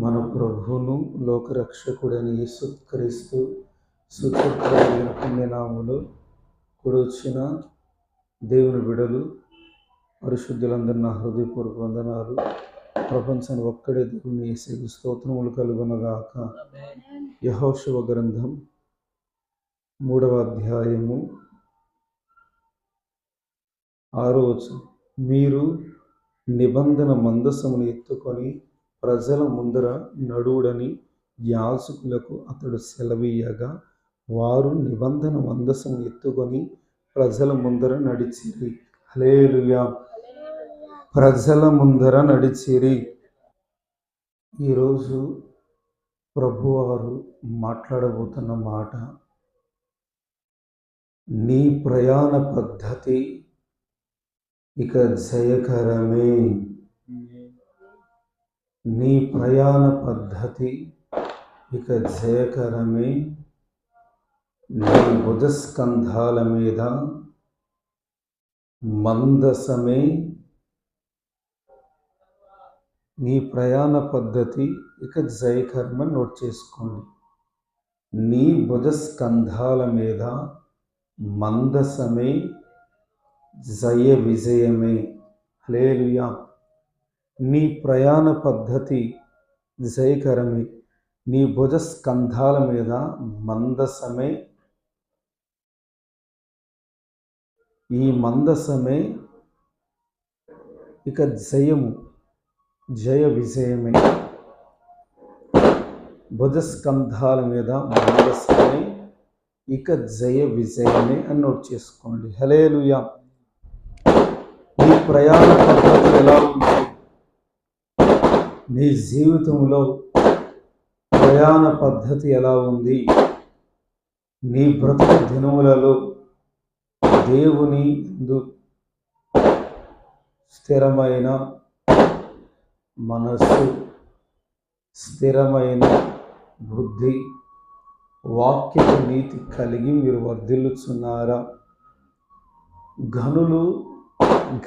మన ప్రభువును లోకరక్షకుడైన యేసుక్రీస్తు సుచిత్రమైన పుణ్యనామములో కూడొచ్చిన దేవుని బిడలు పరిశుద్ధులందరూ నా హృదయపూర్వక వందనాలు. ప్రపంచాన్ని ఒక్కడే దేవుని యేసుకు స్తోత్రములు కలుగునగాక. యెహోషువ గ్రంథం 3వ అధ్యాయము 6వ వచనం. మీరు నిబంధన మందసమును ఎత్తుకొని ప్రజల ముందర నడువుడని యాజకులకు అతడు సెలవీయగా, వారు నిబంధన మందసమును ఎత్తుకొని ప్రజల ముందర నడిచిరి. హల్లెలూయా. ప్రజల ముందర నడిచిరి. ఈరోజు ప్రభువారు మాట్లాడబోతున్న మాట, నీ ప్రయాణ పద్ధతి ఇక జయకరమే. నీ ప్రయాణ పద్ధతి ఇక జయకరమే. నీ భుజస్కంధాల మీద మందసమే. నీ ప్రయాణ పద్ధతి ఇక జయకరమే. నోట్ చేసుకోండి. నీ భుజస్కంధాల మీద మందసమే, జయ విజయమే. హల్లెలూయా. నీ ప్రయాణ పద్ధతి జయకరమే. నీ భుజస్కంధాల మీద మందసమే. ఈ మందసమే ఇక జయము, జయ విజయమే. భుజస్కంధాల మీద మందసమే, ఇక జయ విజయమే అని నోట్ చేసుకోండి. హల్లెలూయా. నీ ప్రయాణ పద్ధతి ఎలా ఉంది? నీ జీవితంలో ప్రయాణ పద్ధతి ఎలా ఉంది? నీ బ్రతుకు దినములలో దేవుని యందు స్థిరమైన మనస్సు, స్థిరమైన బుద్ధి, వాక్య నీతి కలిగి మీరు వర్ధిల్లుచున్నారా? ఘనులు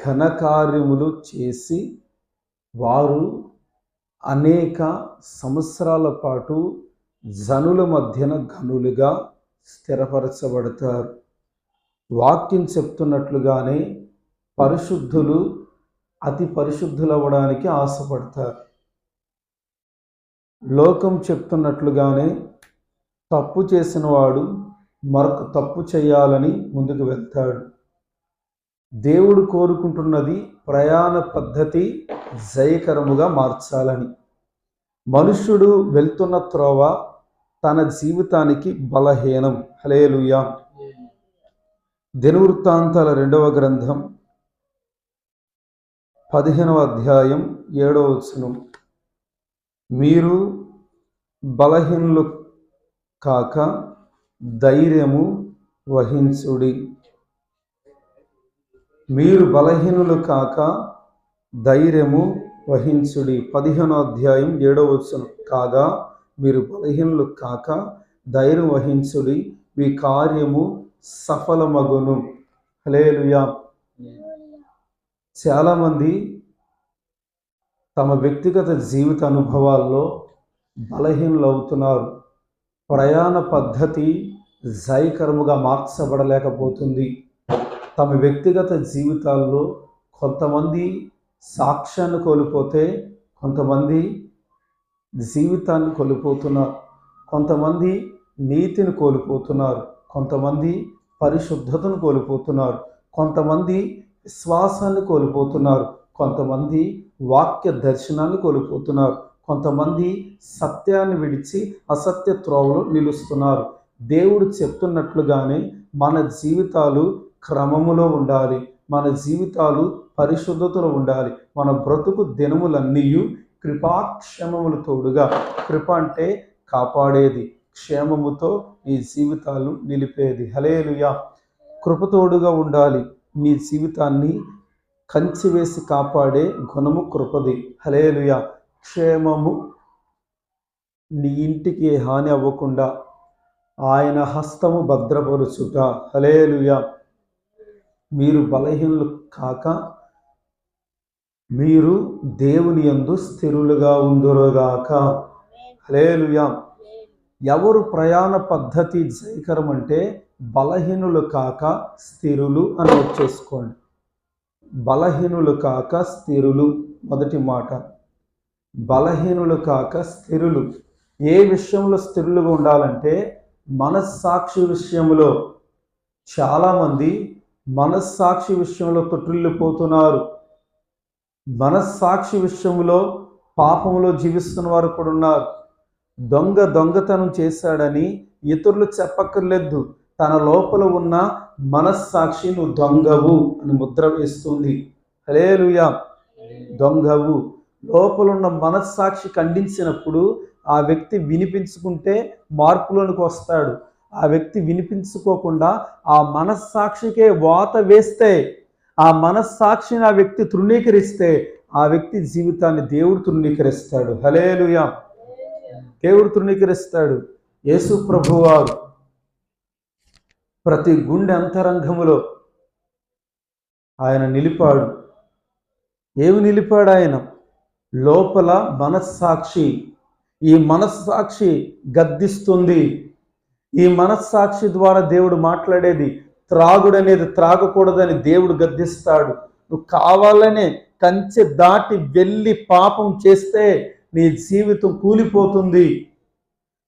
ఘనకార్యములు చేసి వారు అనేక సంవత్సరాల పాటు జనుల మధ్యన ఘనులుగా స్థిరపరచబడతారు. వాక్యం చెప్తున్నట్లుగానే పరిశుద్ధులు అతి పరిశుద్ధులవ్వడానికి ఆశపడతారు. లోకం చెప్తున్నట్లుగానే తప్పు చేసిన వాడు మరొక తప్పు చేయాలని ముందుకు వెళ్తాడు. దేవుడు కోరుకుంటున్నది ప్రయాణ పద్ధతి జయకరముగా మార్చాలని. మనుష్యుడు వెళ్తున్న త్రోవ తన జీవితానికి బలహీనం. హల్లెలూయా. దినవృత్తాంతాల 2వ గ్రంథం 15వ అధ్యాయం 7వ వచనం. మీరు బలహీనులు కాక ధైర్యము వహించుడి. మీరు బలహీనులు కాక ధైర్యము వహించుడి. 15వ అధ్యాయం 7వ వచనం. కాగా మీరు బలహీనులు కాక ధైర్యం వహించుడి, మీ కార్యము సఫలమగును. హల్లెలూయా. చాలామంది తమ వ్యక్తిగత జీవిత అనుభవాల్లో బలహీనులు అవుతున్నారు. ప్రయాణ పద్ధతి జయకరముగా మార్చబడలేకపోతుంది. తమ వ్యక్తిగత జీవితాల్లో కొంతమంది సాక్ష్యాన్ని కోల్పోతే కొంతమంది జీవితాన్ని కోల్పోతున్నారు. కొంతమంది నీతిని కోల్పోతున్నారు. కొంతమంది పరిశుద్ధతను కోల్పోతున్నారు. కొంతమంది విశ్వాసాన్ని కోల్పోతున్నారు. కొంతమంది వాక్య దర్శనాన్ని కోల్పోతున్నారు. కొంతమంది సత్యాన్ని విడిచి అసత్య త్రోవలో నిలుస్తున్నారు. దేవుడు చెప్తున్నట్లుగానే మన జీవితాలు క్రమములో ఉండాలి. మన జీవితాలు పరిశుద్ధతలో ఉండాలి. మన బ్రతుకు దినములన్నీ కృపాక్షేమములు తోడుగా, కృప అంటే కాపాడేది, క్షేమముతో ఈ జీవితాలు నిలిపేది. హల్లెలూయా. కృపతోడుగా ఉండాలి. నీ జీవితాన్ని కంచి వేసి కాపాడే గుణము కృపది. హల్లెలూయా. క్షేమము నీ ఇంటికి హాని అవ్వకుండా ఆయన హస్తము భద్రపరుచుట. హల్లెలూయా. మీరు బలహీనులు కాక మీరు దేవుని యందు స్థిరులుగా ఉందురుగాక. హల్లెలూయా. ఎవరు ప్రయాణ పద్ధతి జయకరం అంటే బలహీనులు కాక స్థిరులు అని వచ్చేసుకోండి. బలహీనులు కాక స్థిరులు. మొదటి మాట, బలహీనులు కాక స్థిరులు. ఏ విషయంలో స్థిరులుగా ఉండాలంటే మనస్సాక్షి విషయంలో. చాలామంది మనస్సాక్షి విషయంలో తొట్టిల్లిపోతున్నారు. మనస్సాక్షి విషయంలో పాపంలో జీవిస్తున్న వారు కూడా ఉన్నారు. దొంగతనం చేశాడని ఇతరులు చెప్పక్కర్లేదు, తన లోపల ఉన్న మనస్సాక్షి నువ్వు దొంగవు అని ముద్ర వేస్తుంది. హల్లెలూయా. దొంగవు. లోపల ఉన్న మనస్సాక్షి ఖండించినప్పుడు ఆ వ్యక్తి వినిపించుకుంటే మార్పులోనికి వస్తాడు. ఆ వ్యక్తి వినిపించుకోకుండా ఆ మనస్సాక్షికే వాత వేస్తే, ఆ మనస్సాక్షిని ఆ వ్యక్తి తృణీకరిస్తే ఆ వ్యక్తి జీవితాన్ని దేవుడు తృణీకరిస్తాడు. హల్లెలూయా. దేవుడు తృణీకరిస్తాడు. యేసు ప్రభువారు ప్రతి గుండె అంతరంగములో ఆయన నిలిపాడు. ఏమి నిలిపాడు ఆయన? లోపల మనస్సాక్షి. ఈ మనస్సాక్షి గద్దిస్తుంది. ఈ మనస్సాక్షి ద్వారా దేవుడు మాట్లాడేది. త్రాగుడు అనేది త్రాగకూడదని దేవుడు గద్దిస్తాడు. నువ్వు కావాలనే కంచె దాటి వెళ్ళి పాపం చేస్తే నీ జీవితం కూలిపోతుంది.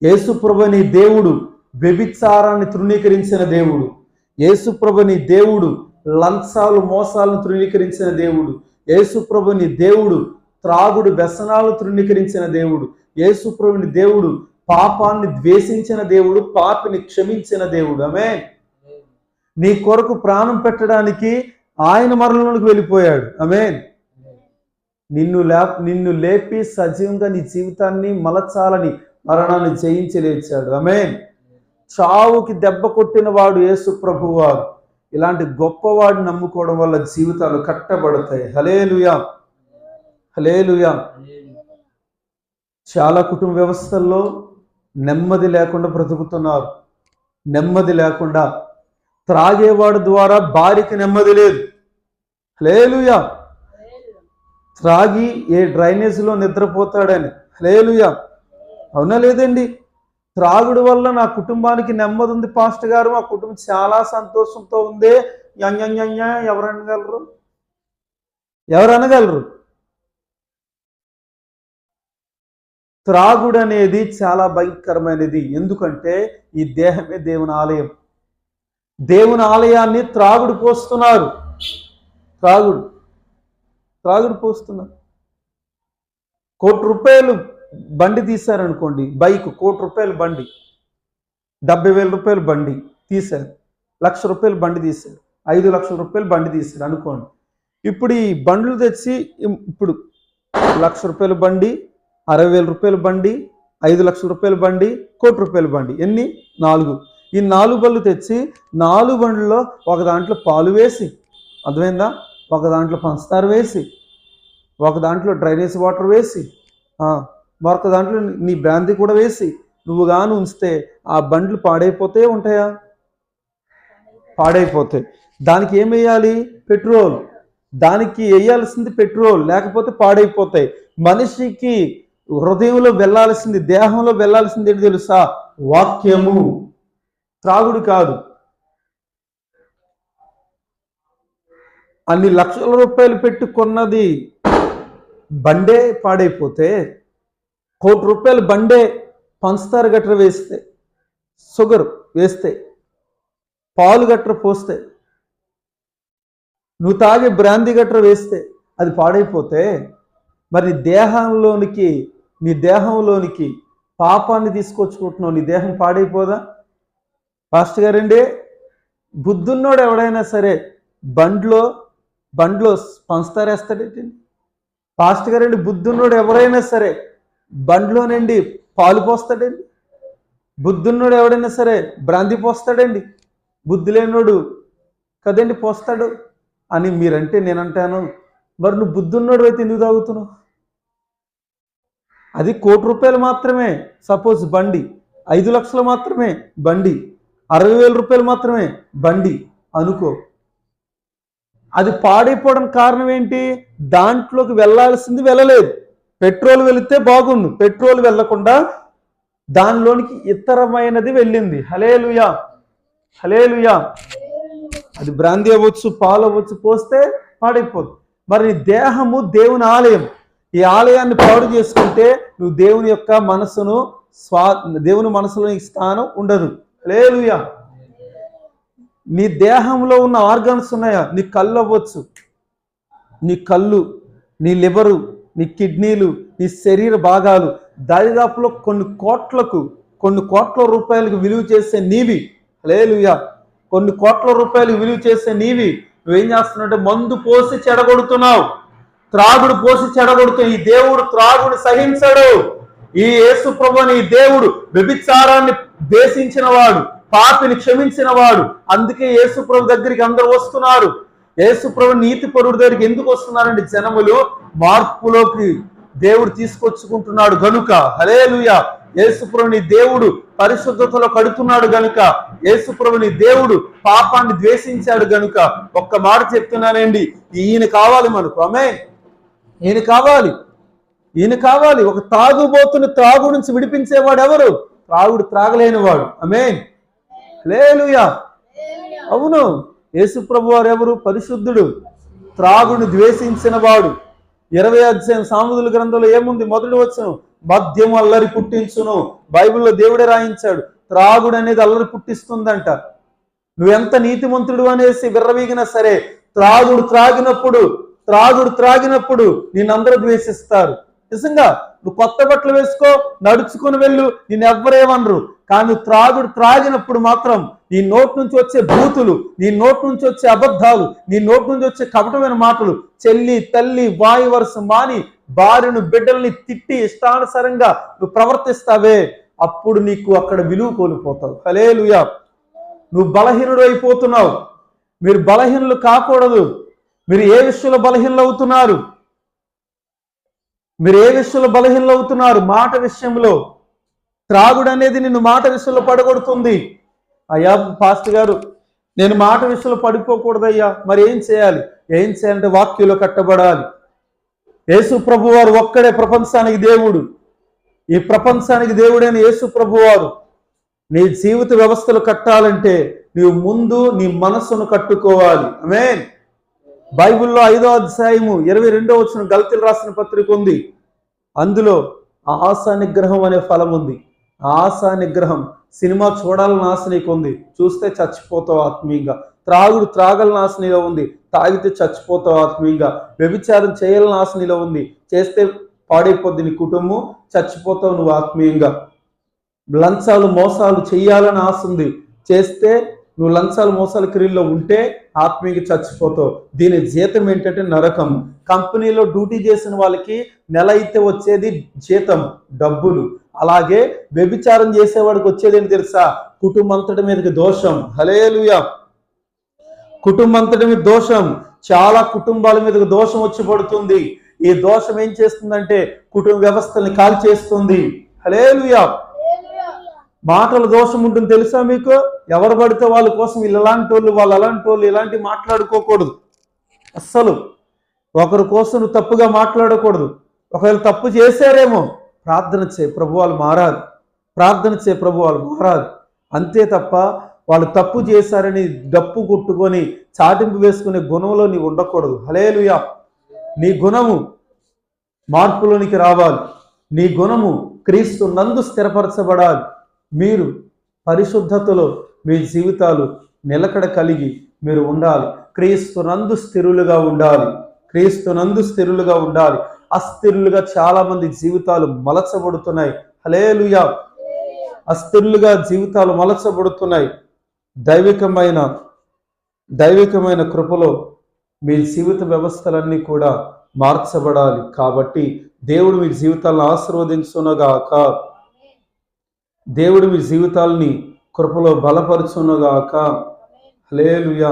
యేసుప్రభు నీ దేవుడు వ్యభిచారాన్ని తృణీకరించిన దేవుడు. యేసుప్రభు నీ దేవుడు లంచాలు మోసాలను తృణీకరించిన దేవుడు. యేసుప్రభు నీ దేవుడు త్రాగుడు వ్యసనాలను తృణీకరించిన దేవుడు. యేసుప్రభు నీ దేవుడు పాపాన్ని ద్వేషించిన దేవుడు, పాపిని క్షమించిన దేవుడు. ఆమేన్. నీ కొరకు ప్రాణం పెట్టడానికి ఆయన మరణంలోకి వెళ్ళిపోయాడు. ఆమేన్. నిన్ను లేపి సజీవంగా నీ జీవితాన్ని మలచాలని మరణాన్ని జయించి లేచాడు. ఆమేన్. చావుకి దెబ్బ కొట్టిన వాడు యేసు ప్రభువారు. ఇలాంటి గొప్పవాడిని నమ్ముకోవడం వల్ల జీవితాలు కట్టబడతాయి. హల్లెలూయా. హల్లెలూయా. చాలా కుటుంబ వ్యవస్థల్లో నెమ్మది లేకుండా బ్రతుకుతున్నారు. నెమ్మది లేకుండా. త్రాగేవాడు ద్వారా భార్యకి నెమ్మది లేదు. హల్లెలూయా. త్రాగి ఏ డ్రైనేజ్లో నిద్రపోతాడని. హల్లెలూయా. అవునా లేదండి? త్రాగుడు వల్ల నా కుటుంబానికి నెమ్మది ఉంది పాస్టర్ గారు, మా కుటుంబం చాలా సంతోషంతో ఉంది. ఎవరనగలరు? ఎవరనగలరు? త్రాగుడు అనేది చాలా భయంకరమైనది. ఎందుకంటే ఈ దేహమే దేవుని ఆలయం. దేవుని ఆలయాన్ని త్రాగుడు పోస్తున్నారు. త్రాగుడు పోస్తున్నారు. ₹1,00,000 బండి తీశారనుకోండి, బైక్ ₹1,00,000 బండి, ₹70,000 బండి తీశారు. ₹1,00,000 బండి తీశారు. ₹5,00,000 బండి తీశారు అనుకోండి. ఇప్పుడు ఈ బండ్లు తెచ్చి ఇప్పుడు ₹1,00,000 బండి, ₹60,000 బండి, ₹5,00,000 బండి, ₹1,00,000 బండి. ఎన్ని? 4. ఈ 4 బండ్లు తెచ్చి 4 బండ్లలో ఒక దాంట్లో పాలు వేసి, అర్థమైందా, ఒక దాంట్లో పంచదార వేసి, ఒక దాంట్లో డ్రైనేజ్ వాటర్ వేసి, మరొక దాంట్లో నీ బ్రాందీ కూడా వేసి నువ్వు గాను ఉంచితే ఆ బండ్లు పాడైపోతే ఉంటాయా? పాడైపోతాయి. దానికి ఏం వేయాలి? పెట్రోల్. దానికి వేయాల్సింది పెట్రోల్, లేకపోతే పాడైపోతాయి. మనిషికి హృదయంలో వెళ్ళాల్సింది, దేహంలో వెళ్ళాల్సింది ఏంటి తెలుసా? వాక్యము. త్రాగుడు కాదు. అన్ని ₹1,00,000 పెట్టి కొన్నది బండే పాడైపోతే, ₹1,00,000 బండే పంచదార గట్ర వేస్తే, షుగర్ వేస్తే, పాలు గట్ర పోస్తే, నువ్వు తాగే బ్రాందీ గట్ర వేస్తే అది పాడైపోతే, మరి నీ దేహంలోనికి పాపాన్ని తీసుకొచ్చుకుంటున్నావు. నీ దేహం పాడైపోదా? పాస్టర్ గారండి, బుద్ధున్నోడు ఎవడైనా సరే బండ్లో పంచదార వేస్తాడేంటి? పాస్టర్ గారండి, బుద్ధున్నోడు ఎవరైనా సరే బండ్లోనండి పాలు పోస్తాడండి? బుద్ధున్నోడు ఎవడైనా సరే బ్రాందీ పోస్తాడండి? బుద్ధి లేనోడు కదండి పోస్తాడు అని మీరంటే నేనంటాను, మరి నువ్వు బుద్ధున్నోడు అయితే ఎందుకు తాగుతున్నావు? అది ₹1,00,000 మాత్రమే సపోజ్ బండి, 5,00,000 మాత్రమే బండి, ₹60,000 మాత్రమే బండి అనుకో. అది పాడైపోవడం కారణం ఏంటి? దాంట్లోకి వెళ్ళాల్సింది వెళ్ళలేదు. పెట్రోల్ వెళితే బాగుండు, పెట్రోల్ వెళ్ళకుండా దానిలోనికి ఇతరమైనది వెళ్ళింది. హల్లెలూయా, హల్లెలూయా. అది బ్రాందీ అవ్వచ్చు, పాలు అవ్వచ్చు, పోస్తే పాడైపోదు. మరి నీ దేహము దేవుని ఆలయం. ఈ ఆలయాన్ని పాడు చేసుకుంటే నువ్వు దేవుని యొక్క మనసును దేవుని మనసులో నీకు స్థానం ఉండదు. హల్లెలూయా. నీ దేహంలో ఉన్న ఆర్గాన్స్ ఉన్నాయా? నీ కళ్ళు అవ్వచ్చు, నీ కళ్ళు, నీ లివరు, నీ కిడ్నీలు, నీ శరీర భాగాలు దాదాపులో కొన్ని కోట్ల రూపాయలకు విలువ చేసే నీవి. హల్లెలూయా. కొన్ని కోట్ల రూపాయలు విలువ చేసే నీవి నువ్వేం చేస్తున్నావు? మందు పోసి చెడగొడుతున్నావు, త్రాగుడు పోసి చెడగొడుతున్నావు. ఈ దేవుడు త్రాగుడు సహించడు. ఈ యేసు ప్రభుని ఈ దేవుడు వ్యభిచారాన్ని ద్వేషించిన వాడు, పాపిని క్షమించిన వాడు. అందుకే యేసు ప్రభు దగ్గరికి అందరూ వస్తున్నారు. యేసు ప్రభు నీతి పరుడు దగ్గరికి ఎందుకు వస్తున్నారండి? జనములు మార్పులోకి దేవుడు తీసుకొచ్చుకుంటున్నాడు గనుక. హల్లెలూయా. యేసు ప్రభుని దేవుడు పరిశుద్ధతలో కడుతున్నాడు గనుక, యేసు ప్రభుని దేవుడు పాపాన్ని ద్వేషించాడు గనుక. ఒక్క మాట చెప్తున్నానండి, ఈయన కావాలి మనకు. ఆమేన్. ఈయన కావాలి, ఈయన కావాలి. ఒక తాగుబోతుని త్రాగు నుంచి విడిపించేవాడు ఎవరు? త్రాగుడు త్రాగలేని వాడు. ఆమేన్, హల్లెలూయా. అవును, యేసు ప్రభు వారు ఎవరు? పరిశుద్ధుడు, త్రాగుని ద్వేషించిన వాడు. 20వ అధ్యాయం సామెతల గ్రంథంలో ఏముంది? మొదటి వచనం, మద్యం అల్లరి పుట్టించును. బైబిల్లో దేవుడే రాయించాడు. త్రాగుడు అనేది అల్లరి పుట్టిస్తుందంట. నువ్వెంత నీతిమంతుడు అనేసి విర్రవీగినా సరే, త్రాగుడు త్రాగినప్పుడు నిన్నందరూ ద్వేషిస్తారు. నిజంగా నువ్వు కొత్త బట్టలు వేసుకో, నడుచుకుని వెళ్ళు, నిన్ను ఎవ్వరేమనరు. కానీ త్రాగుడు త్రాగినప్పుడు మాత్రం నీ నోటి నుంచి వచ్చే బూతులు, నీ నోటి నుంచి వచ్చే అబద్ధాలు, నీ నోటి నుంచి వచ్చే కపటమైన మాటలు, చెల్లి తల్లి వాయి వరుస మాని భార్యను బిడ్డల్ని తిట్టి ఇష్టానుసారంగా నువ్వు ప్రవర్తిస్తావే, అప్పుడు నీకు అక్కడ విలువ కోల్పోతావు. హల్లెలూయా. నువ్వు బలహీనుడు అయిపోతున్నావు. మీరు బలహీనులు కాకూడదు. మీరు ఏ విషయంలో బలహీనలు అవుతున్నారు? మాట విషయంలో. త్రాగుడు అనేది నిన్ను మాట విషయంలో పడగొడుతుంది. అయ్యా పాస్టర్ గారు, నేను మాట విషయంలో పడిపోకూడదయ్యా, మరి ఏం చేయాలంటే వాక్యంలో కట్టబడాలి. యేసు ప్రభు వారు ఒక్కడే ప్రపంచానికి దేవుడు. ఈ ప్రపంచానికి దేవుడైన యేసు ప్రభు వారు నీ జీవిత వ్యవస్థలు కట్టాలంటే నీవు ముందు నీ మనస్సును కట్టుకోవాలి. ఆమేన్. బైబిల్లో 5వ అధ్యాయము 22వ వచనం గలతీయులకు రాసిన పత్రిక ఉంది. అందులో ఆశా నిగ్రహం అనే ఫలం ఉంది. ఆశా నిగ్రహం. సినిమా చూడాలని ఆశ నీకు ఉంది, చూస్తే చచ్చిపోతావు ఆత్మీయంగా. త్రాగాలని ఆశ నీలో ఉంది, తాగితే చచ్చిపోతావు ఆత్మీయంగా. వ్యభిచారం చేయాలని ఆశ నీలో ఉంది, చేస్తే పాడైపోద్ది నీ కుటుంబం, చచ్చిపోతావు నువ్వు ఆత్మీయంగా. లంచాలు మోసాలు చేయాలని ఆశ ఉంది, చేస్తే నువ్వు లంచాలు మోసాల క్రియల్లో ఉంటే ఆత్మీయంగా చచ్చిపోతావు. దీని జీతం ఏంటంటే నరకం. కంపెనీలో డ్యూటీ చేసిన వాళ్ళకి నెల అయితే వచ్చేది జీతం, డబ్బులు. అలాగే వ్యభిచారం చేసేవాడికి వచ్చేది ఏంటి తెలుసా? కుటుంబంతటి మీదకి దోషం. హల్లెలూయా. కుటుంబంతటి మీద దోషం. చాలా కుటుంబాల మీదకి దోషం వచ్చి పడుతుంది. ఈ దోషం ఏం చేస్తుందంటే కుటుంబ వ్యవస్థల్ని కాల్చేస్తుంది. హల్లెలూయా. మాటల దోషం ఉంటుంది తెలుసా మీకు? ఎవరు పడితే వాళ్ళ కోసం వీళ్ళు అలాంటి వాళ్ళు, వాళ్ళు అలాంటి వాళ్ళు, ఇలాంటి మాట్లాడుకోకూడదు అస్సలు. ఒకరి కోసం నువ్వు తప్పుగా మాట్లాడకూడదు. ఒకవేళ తప్పు చేశారేమో ప్రార్థన చేయి, ప్రభు వాళ్ళు మారాలి. అంతే తప్ప వాళ్ళు తప్పు చేశారని డప్పు కొట్టుకొని చాటింపు వేసుకునే గుణంలో నీవు ఉండకూడదు. హల్లెలూయా. నీ గుణము మార్పులోనికి రావాలి. నీ గుణము క్రీస్తు నందు స్థిరపరచబడాలి. మీరు పరిశుద్ధతలో మీ జీవితాలు నిలకడ కలిగి మీరు ఉండాలి. క్రీస్తు నందు స్థిరులుగా ఉండాలి. అస్థిరులుగా చాలా మంది జీవితాలు మలచబడుతున్నాయి. హల్లెలూయా. అస్థిరులుగా జీవితాలు మలచబడుతున్నాయి. దైవికమైన కృపలో మీ జీవిత వ్యవస్థలన్నీ కూడా మార్చబడాలి. కాబట్టి దేవుడు మీ జీవితాలను ఆశీర్వదించునుగాక. దేవుడు మీ జీవితాలని కృపలో బలపరుచునుగాక. హల్లెలూయా.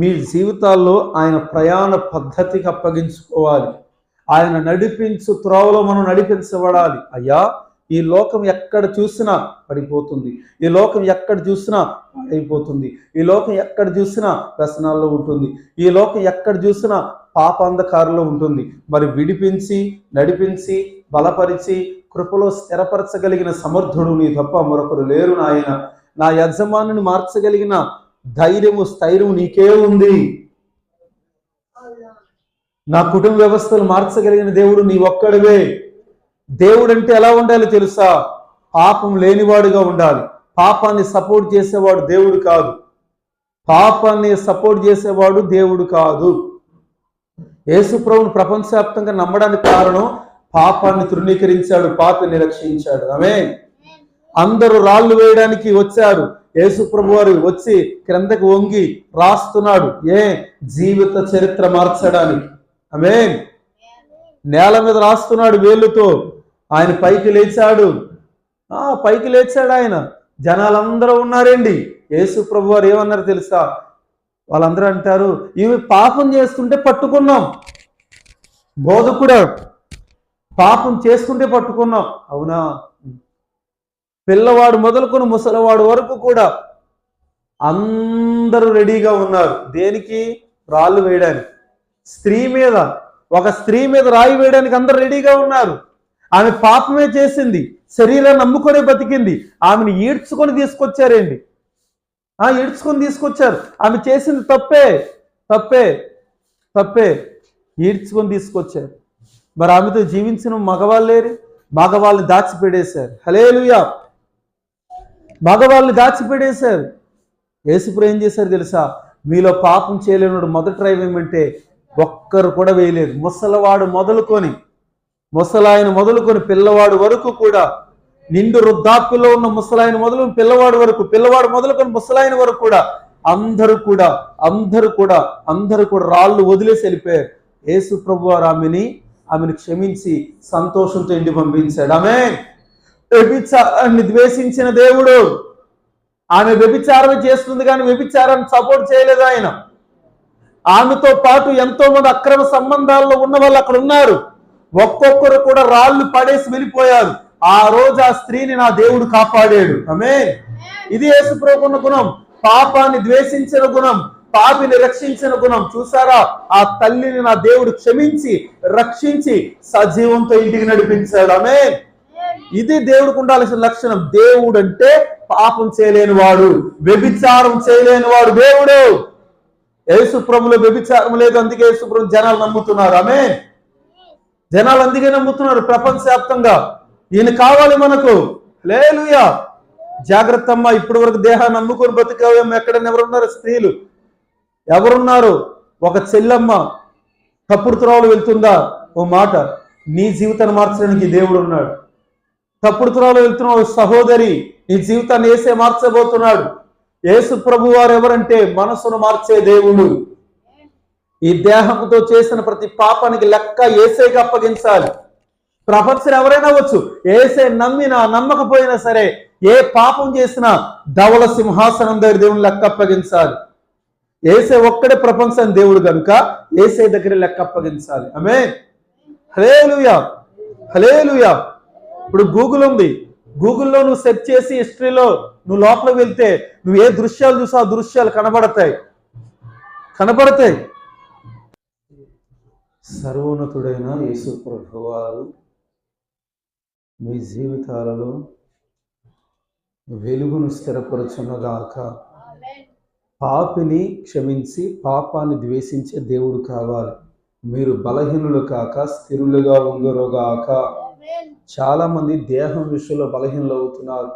మీ జీవితాల్లో ఆయన ప్రయాణ పద్ధతికి అప్పగించుకోవాలి. ఆయన నడిపించు త్రోవలో మనం నడిపించబడాలి. అయ్యా ఈ లోకం ఎక్కడ చూసినా పడిపోతుంది, ఈ లోకం ఎక్కడ చూసినా అయిపోతుంది, ఈ లోకం ఎక్కడ చూసినా వ్యసనాల్లో ఉంటుంది, ఈ లోకం ఎక్కడ చూసినా పాపాంధకారంలో ఉంటుంది. మరి విడిపించి నడిపించి బలపరిచి కృపలో స్థిరపరచగలిగిన సమర్థుడు నీ తప్ప మరొకరు లేరు నాయన. నా యజమానుని మార్చగలిగిన ధైర్యము స్థైర్యము నీకే ఉంది. నా కుటుంబ వ్యవస్థలు మార్చగలిగిన దేవుడు నీ ఒక్కడివే. దేవుడు అంటే ఎలా ఉండాలి తెలుసా? పాపం లేనివాడుగా ఉండాలి. పాపాన్ని సపోర్ట్ చేసేవాడు దేవుడు కాదు. పాపాన్ని సపోర్ట్ చేసేవాడు దేవుడు కాదు. యేసు ప్రభువును ప్రపంచవ్యాప్తంగా నమ్మడానికి కారణం పాపాన్ని తృణీకరించాడు, పాపిని రక్షించాడు. ఆమేన్. అందరూ రాళ్ళు వేయడానికి వచ్చారు, యేసు ప్రభు వారు వచ్చి క్రిందకు వంగి రాస్తున్నాడు. జీవిత చరిత్ర మార్చడానికి. ఆమేన్. నేల మీద రాస్తున్నాడు వేళ్ళుతో. ఆయన పైకి లేచాడు. పైకి లేచాడు ఆయన. జనాలందరూ ఉన్నారండి. యేసు ప్రభు వారు ఏమన్నారు తెలుసా? వాళ్ళందరూ అంటారు, ఇవి పాపం చేస్తుంటే పట్టుకున్నాం. బోధకుడు పాపం చేస్తుంటే పట్టుకున్నాం. అవునా? పిల్లవాడు మొదలుకొని ముసలివాడు వరకు కూడా అందరూ రెడీగా ఉన్నారు. దేనికి? రాళ్ళు వేయడానికి. ఒక స్త్రీ మీద రాయి వేయడానికి అందరూ రెడీగా ఉన్నారు. ఆమె పాపమే చేసింది, శరీరాన్ని నమ్ముకొనే బతికింది. ఆమెను ఈడ్చుకొని తీసుకొచ్చారండి. ఈడ్చుకొని తీసుకొచ్చారు. ఆమె చేసింది తప్పే తప్పే తప్పే ఈడ్చుకొని తీసుకొచ్చారు. మరి ఆమెతో జీవించిన మగవాళ్ళు లేరు. మగవాళ్ళని దాచిపెట్టేశారు. హల్లెలూయా. మగవాళ్ళని దాచిపెట్టేశారు. యేసుప్రభు ఏం చేశారు తెలుసా? మీలో పాపం చేయలేనుడు మొదటి రాయి వేయమంటే ఒక్కరు కూడా వేయలేదు. ముసలాయన మొదలుకొని పిల్లవాడు వరకు కూడా, నిండు వృద్ధాప్యలో ఉన్న ముసలాయన మొదలు పిల్లవాడు మొదలుకొని ముసలాయన వరకు కూడా అందరూ కూడా రాళ్ళు వదిలేసి వెళ్ళిపోయారు. యేసు ప్రభు వారు ఆమెను క్షమించి సంతోషంతో ఇంటికి పంపించాడు. ఆమేన్. వ్యభిచారాన్ని ద్వేషించిన దేవుడు. ఆమె వ్యభిచారం చేస్తుంది కానీ వ్యభిచారాన్ని సపోర్ట్ చేయలేదు ఆయన. ఆమెతో పాటు ఎంతో మంది అక్రమ సంబంధాల్లో ఉన్న వాళ్ళు అక్కడ ఉన్నారు. ఒక్కొక్కరు కూడా రాళ్ళు పడేసి వెళ్ళిపోయారు. ఆ రోజు ఆ స్త్రీని నా దేవుడు కాపాడాడు. ఆమేన్. ఇది యేసు ప్రభువున్న గుణం. పాపాన్ని ద్వేషించిన గుణం, పాపిని రక్షించిన గుణం. చూసారా? ఆ తల్లిని నా దేవుడు క్షమించి రక్షించి సజీవంతో ఇంటికి నడిపించాడు. ఆమేన్. ఇది దేవుడికి ఉండాల్సిన లక్షణం. దేవుడు అంటే పాపం చేయలేని వాడు, వ్యభిచారం చేయలేని వాడు దేవుడు. యేసు ప్రభులో వ్యభిచారం లేదు, అందుకే యేసు ప్రభు జనాలు నమ్ముతున్నారు. ఆమేన్. జనాలు అందుకే నమ్ముతున్నారు ప్రపంచవ్యాప్తంగా. ఈయన కావాలి మనకు. హల్లెలూయా. జాగ్రత్త అమ్మా. ఇప్పటి వరకు దేహాన్ని నమ్ముకొని బతికావేమో. ఎక్కడైనా ఎవరున్నారు? స్త్రీలు ఎవరున్నారు? ఒక చెల్లెమ్మ తప్పుడు త్రోవలు వెళ్తుందా? ఓ మాట, నీ జీవితాన్ని మార్చడానికి దేవుడు ఉన్నాడు. తప్పుడు త్రోవలు వెళ్తున్న సహోదరి, నీ జీవితాన్ని యేసే మార్చబోతున్నాడు. యేసు ప్రభు వారు ఎవరంటే మనసును మార్చే దేవుడు. ఈ దేహంతో చేసిన ప్రతి పాపానికి లెక్క యేసేకి అప్పగించాలి. ప్రపంచం ఎవరైనా వచ్చు, యేసే నమ్మినా నమ్మకపోయినా సరే, ఏ పాపం చేసినా ధవళ సింహాసనం దగ్గర దేవుని లెక్క అప్పగించాలి. యేసే ఒక్కడే ప్రపంచం దేవుడు కనుక యేసే దగ్గర లెక్క అప్పగించాలి. ఆమేన్. హల్లెలూయా. హల్లెలూయా. ఇప్పుడు గూగుల్ ఉంది. గూగుల్లో నువ్వు సెర్చ్ చేసి హిస్టరీలో నువ్వు లోపల వెళ్తే నువ్వు ఏ దృశ్యాలు చూసా ఆ దృశ్యాలు కనబడతాయి. సర్వోన్నతుడైన యేసు ప్రభువారు మీ జీవితాలలో వెలుగును స్థిరపరచునుగాక. పాపిని క్షమించి పాపాన్ని ద్వేషించే దేవుడు కావాలి. మీరు బలహీనులు కాక స్థిరులుగా ఉంగరుగాక. చాలా మంది దేహం విషయంలో బలహీనలు అవుతున్నారు.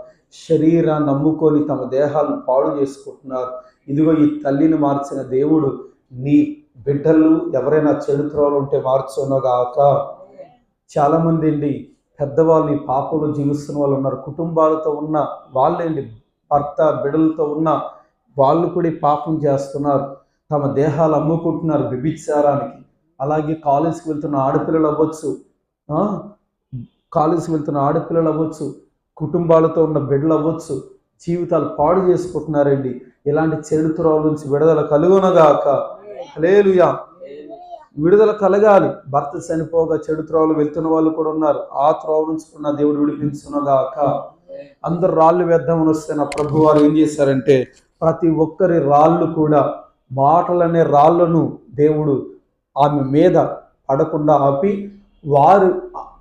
శరీరాన్ని నమ్ముకొని తమ దేహాలను పాడు చేసుకుంటున్నారు. ఇదిగో ఈ తల్లిని మార్చిన దేవుడు నీ బిడ్డలు ఎవరైనా చెడు త్రోవలు ఉంటే మార్చునుగాక. చాలా మంది అండి పెద్దవాళ్ళు ఈ పాపంలో జీవిస్తున్న వాళ్ళు ఉన్నారు. కుటుంబాలతో ఉన్న వాళ్ళేంటి, భర్త బిడ్డలతో ఉన్న వాళ్ళు కూడా పాపం చేస్తున్నారు. తమ దేహాలు అమ్ముకుంటున్నారు వ్యభిచారానికి. అలాగే కాలేజీకి వెళ్తున్న ఆడపిల్లలు అవ్వచ్చు, కుటుంబాలతో ఉన్న బిడ్డలు అవ్వచ్చు, జీవితాలు పాడు చేసుకుంటున్నారండి. ఇలాంటి చెడు త్రోవల నుంచి విడుదల కలుగునగాక. హల్లెలూయా. విడుదల కలగాలి. భర్త చనిపోగా చెడు త్రోవలు వెళ్తున్న వాళ్ళు కూడా ఉన్నారు. ఆ త్రోవ నుంచి కూడా దేవుడు విడిపించునుగాక. అందరు రాళ్ళు వేద్దామని వస్తే నా ప్రభు వారు ఏం చేశారంటే ప్రతి ఒక్కరి రాళ్ళు కూడా మాటలనే రాళ్లను దేవుడు ఆమె మీద పడకుండా ఆపి,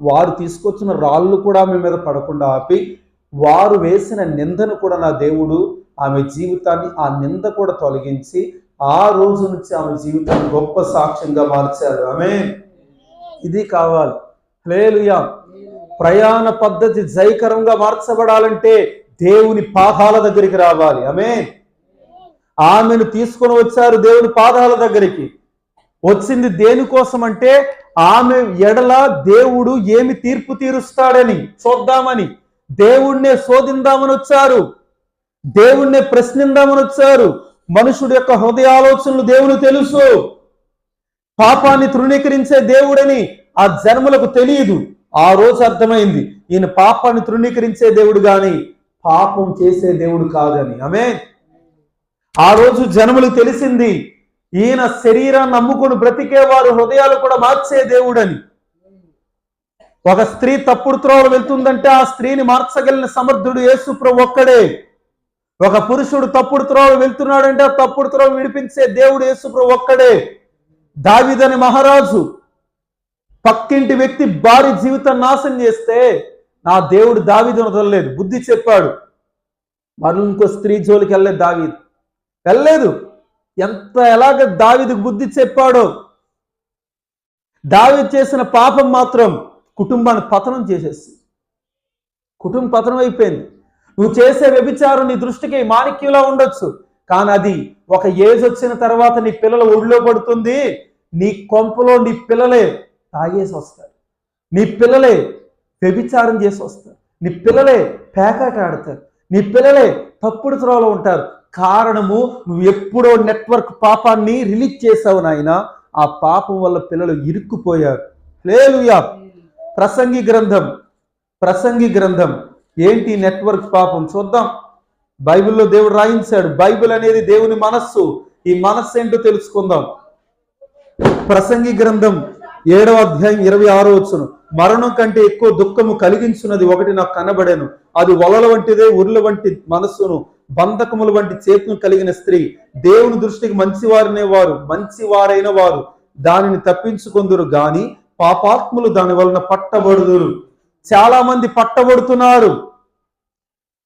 వారు తీసుకొచ్చిన రాళ్ళు కూడా ఆమె మీద పడకుండా ఆపి, వారు వేసిన నిందను కూడా నా దేవుడు ఆమె జీవితాన్ని ఆ నింద కూడా తొలగించి ఆ రోజు నుంచి ఆమె జీవితాన్ని గొప్ప సాక్ష్యంగా మార్చారు. ఆమేన్. ఇది కావాలి. హల్లెలూయా. ప్రయాణ పద్ధతి జయకరంగా మార్చబడాలంటే దేవుని పాదాల దగ్గరికి రావాలి. ఆమేన్. ఆమెను తీసుకొని వచ్చారు దేవుని పాదాల దగ్గరికి. వచ్చింది దేనికోసం అంటే ఆమె ఎడల దేవుడు ఏమి తీర్పు తీరుస్తాడని చూద్దామని, దేవుణ్ణే శోధిందామని వచ్చారు, దేవుణ్ణే ప్రశ్నిందామని వచ్చారు. మనుషుడి యొక్క హృదయ ఆలోచనలు దేవుని తెలుసు. పాపాన్ని తృణీకరించే దేవుడని ఆ జన్మలకు తెలియదు. ఆ రోజు అర్థమైంది ఈయన పాపాన్ని తృణీకరించే దేవుడు గాని పాపం చేసే దేవుడు కాదని. ఆమేన్. ఆ రోజు జనములకు తెలిసింది ఈయన శరీరాన్ని నమ్ముకుని బ్రతికే వారు హృదయాలు కూడా మార్చే దేవుడని. ఒక స్త్రీ తప్పుడు త్రోవలు వెళ్తుందంటే ఆ స్త్రీని మార్చగలిగిన సమర్థుడు యేసు ప్రభు ఒక్కడే. ఒక పురుషుడు తప్పుడు త్రోవలు వెళ్తున్నాడంటే ఆ తప్పుడు త్రోవ విడిపించే దేవుడు యేసు ప్రభు ఒక్కడే. దావీదని మహారాజు పక్కింటి వ్యక్తి భార్య జీవితాన్ని నాశనం చేస్తే నా దేవుడు దావీదును వదలలేదు, బుద్ధి చెప్పాడు. మరో ఇంకో స్త్రీ జోలికి వెళ్ళలేదు, దావీదు వెళ్ళలేదు. ఎలాగ దావీదుకు బుద్ధి చెప్పాడో. దావీదు చేసిన పాపం మాత్రం కుటుంబాన్ని పతనం చేసేసింది. కుటుంబం పతనం అయిపోయింది. నువ్వు చేసే వ్యభిచారం నీ దృష్టికి మాణిక్యంలా ఉండొచ్చు, కానీ అది ఒక ఏజ్ వచ్చిన తర్వాత నీ పిల్లల ఒడిలో పడుతుంది. నీ కొంపలో నీ పిల్లలే తాగేసి వస్తారు, నీ పిల్లలే వ్యభిచారం చేసి వస్తారు, నీ పిల్లలే పేకాట ఆడతారు, నీ పిల్లలే తప్పుడు త్రోవలో ఉంటారు. కారణము నువ్వు ఎప్పుడో నెట్వర్క్ పాపాన్ని రిలీజ్ చేసావు నాయన. ఆ పాపం వల్ల పిల్లలు ఇరుక్కుపోయారు. హల్లెలూయా. ప్రసంగి గ్రంథం ఏంటి నెట్వర్క్ పాపం చూద్దాం. బైబిల్లో దేవుడు రాయించాడు. బైబిల్ అనేది దేవుని మనస్సు. ఈ మనస్సు ఏంటో తెలుసుకుందాం. ప్రసంగి గ్రంథం 7వ అధ్యాయం 26వ వచనం. మరణం కంటే ఎక్కువ దుఃఖము కలిగించున్నది ఒకటి నాకు కనబడెను, అది వలల వంటిదే, ఉరుల వంటి మనస్సును, బంధకముల వంటి చేతును కలిగిన స్త్రీ. దేవుని దృష్టికి మంచివారైన వారు దానిని తప్పించుకొందురు గాని పాపాత్ములు దాని వలన పట్టబడుదురు. చాలా మంది పట్టబడుతున్నారు.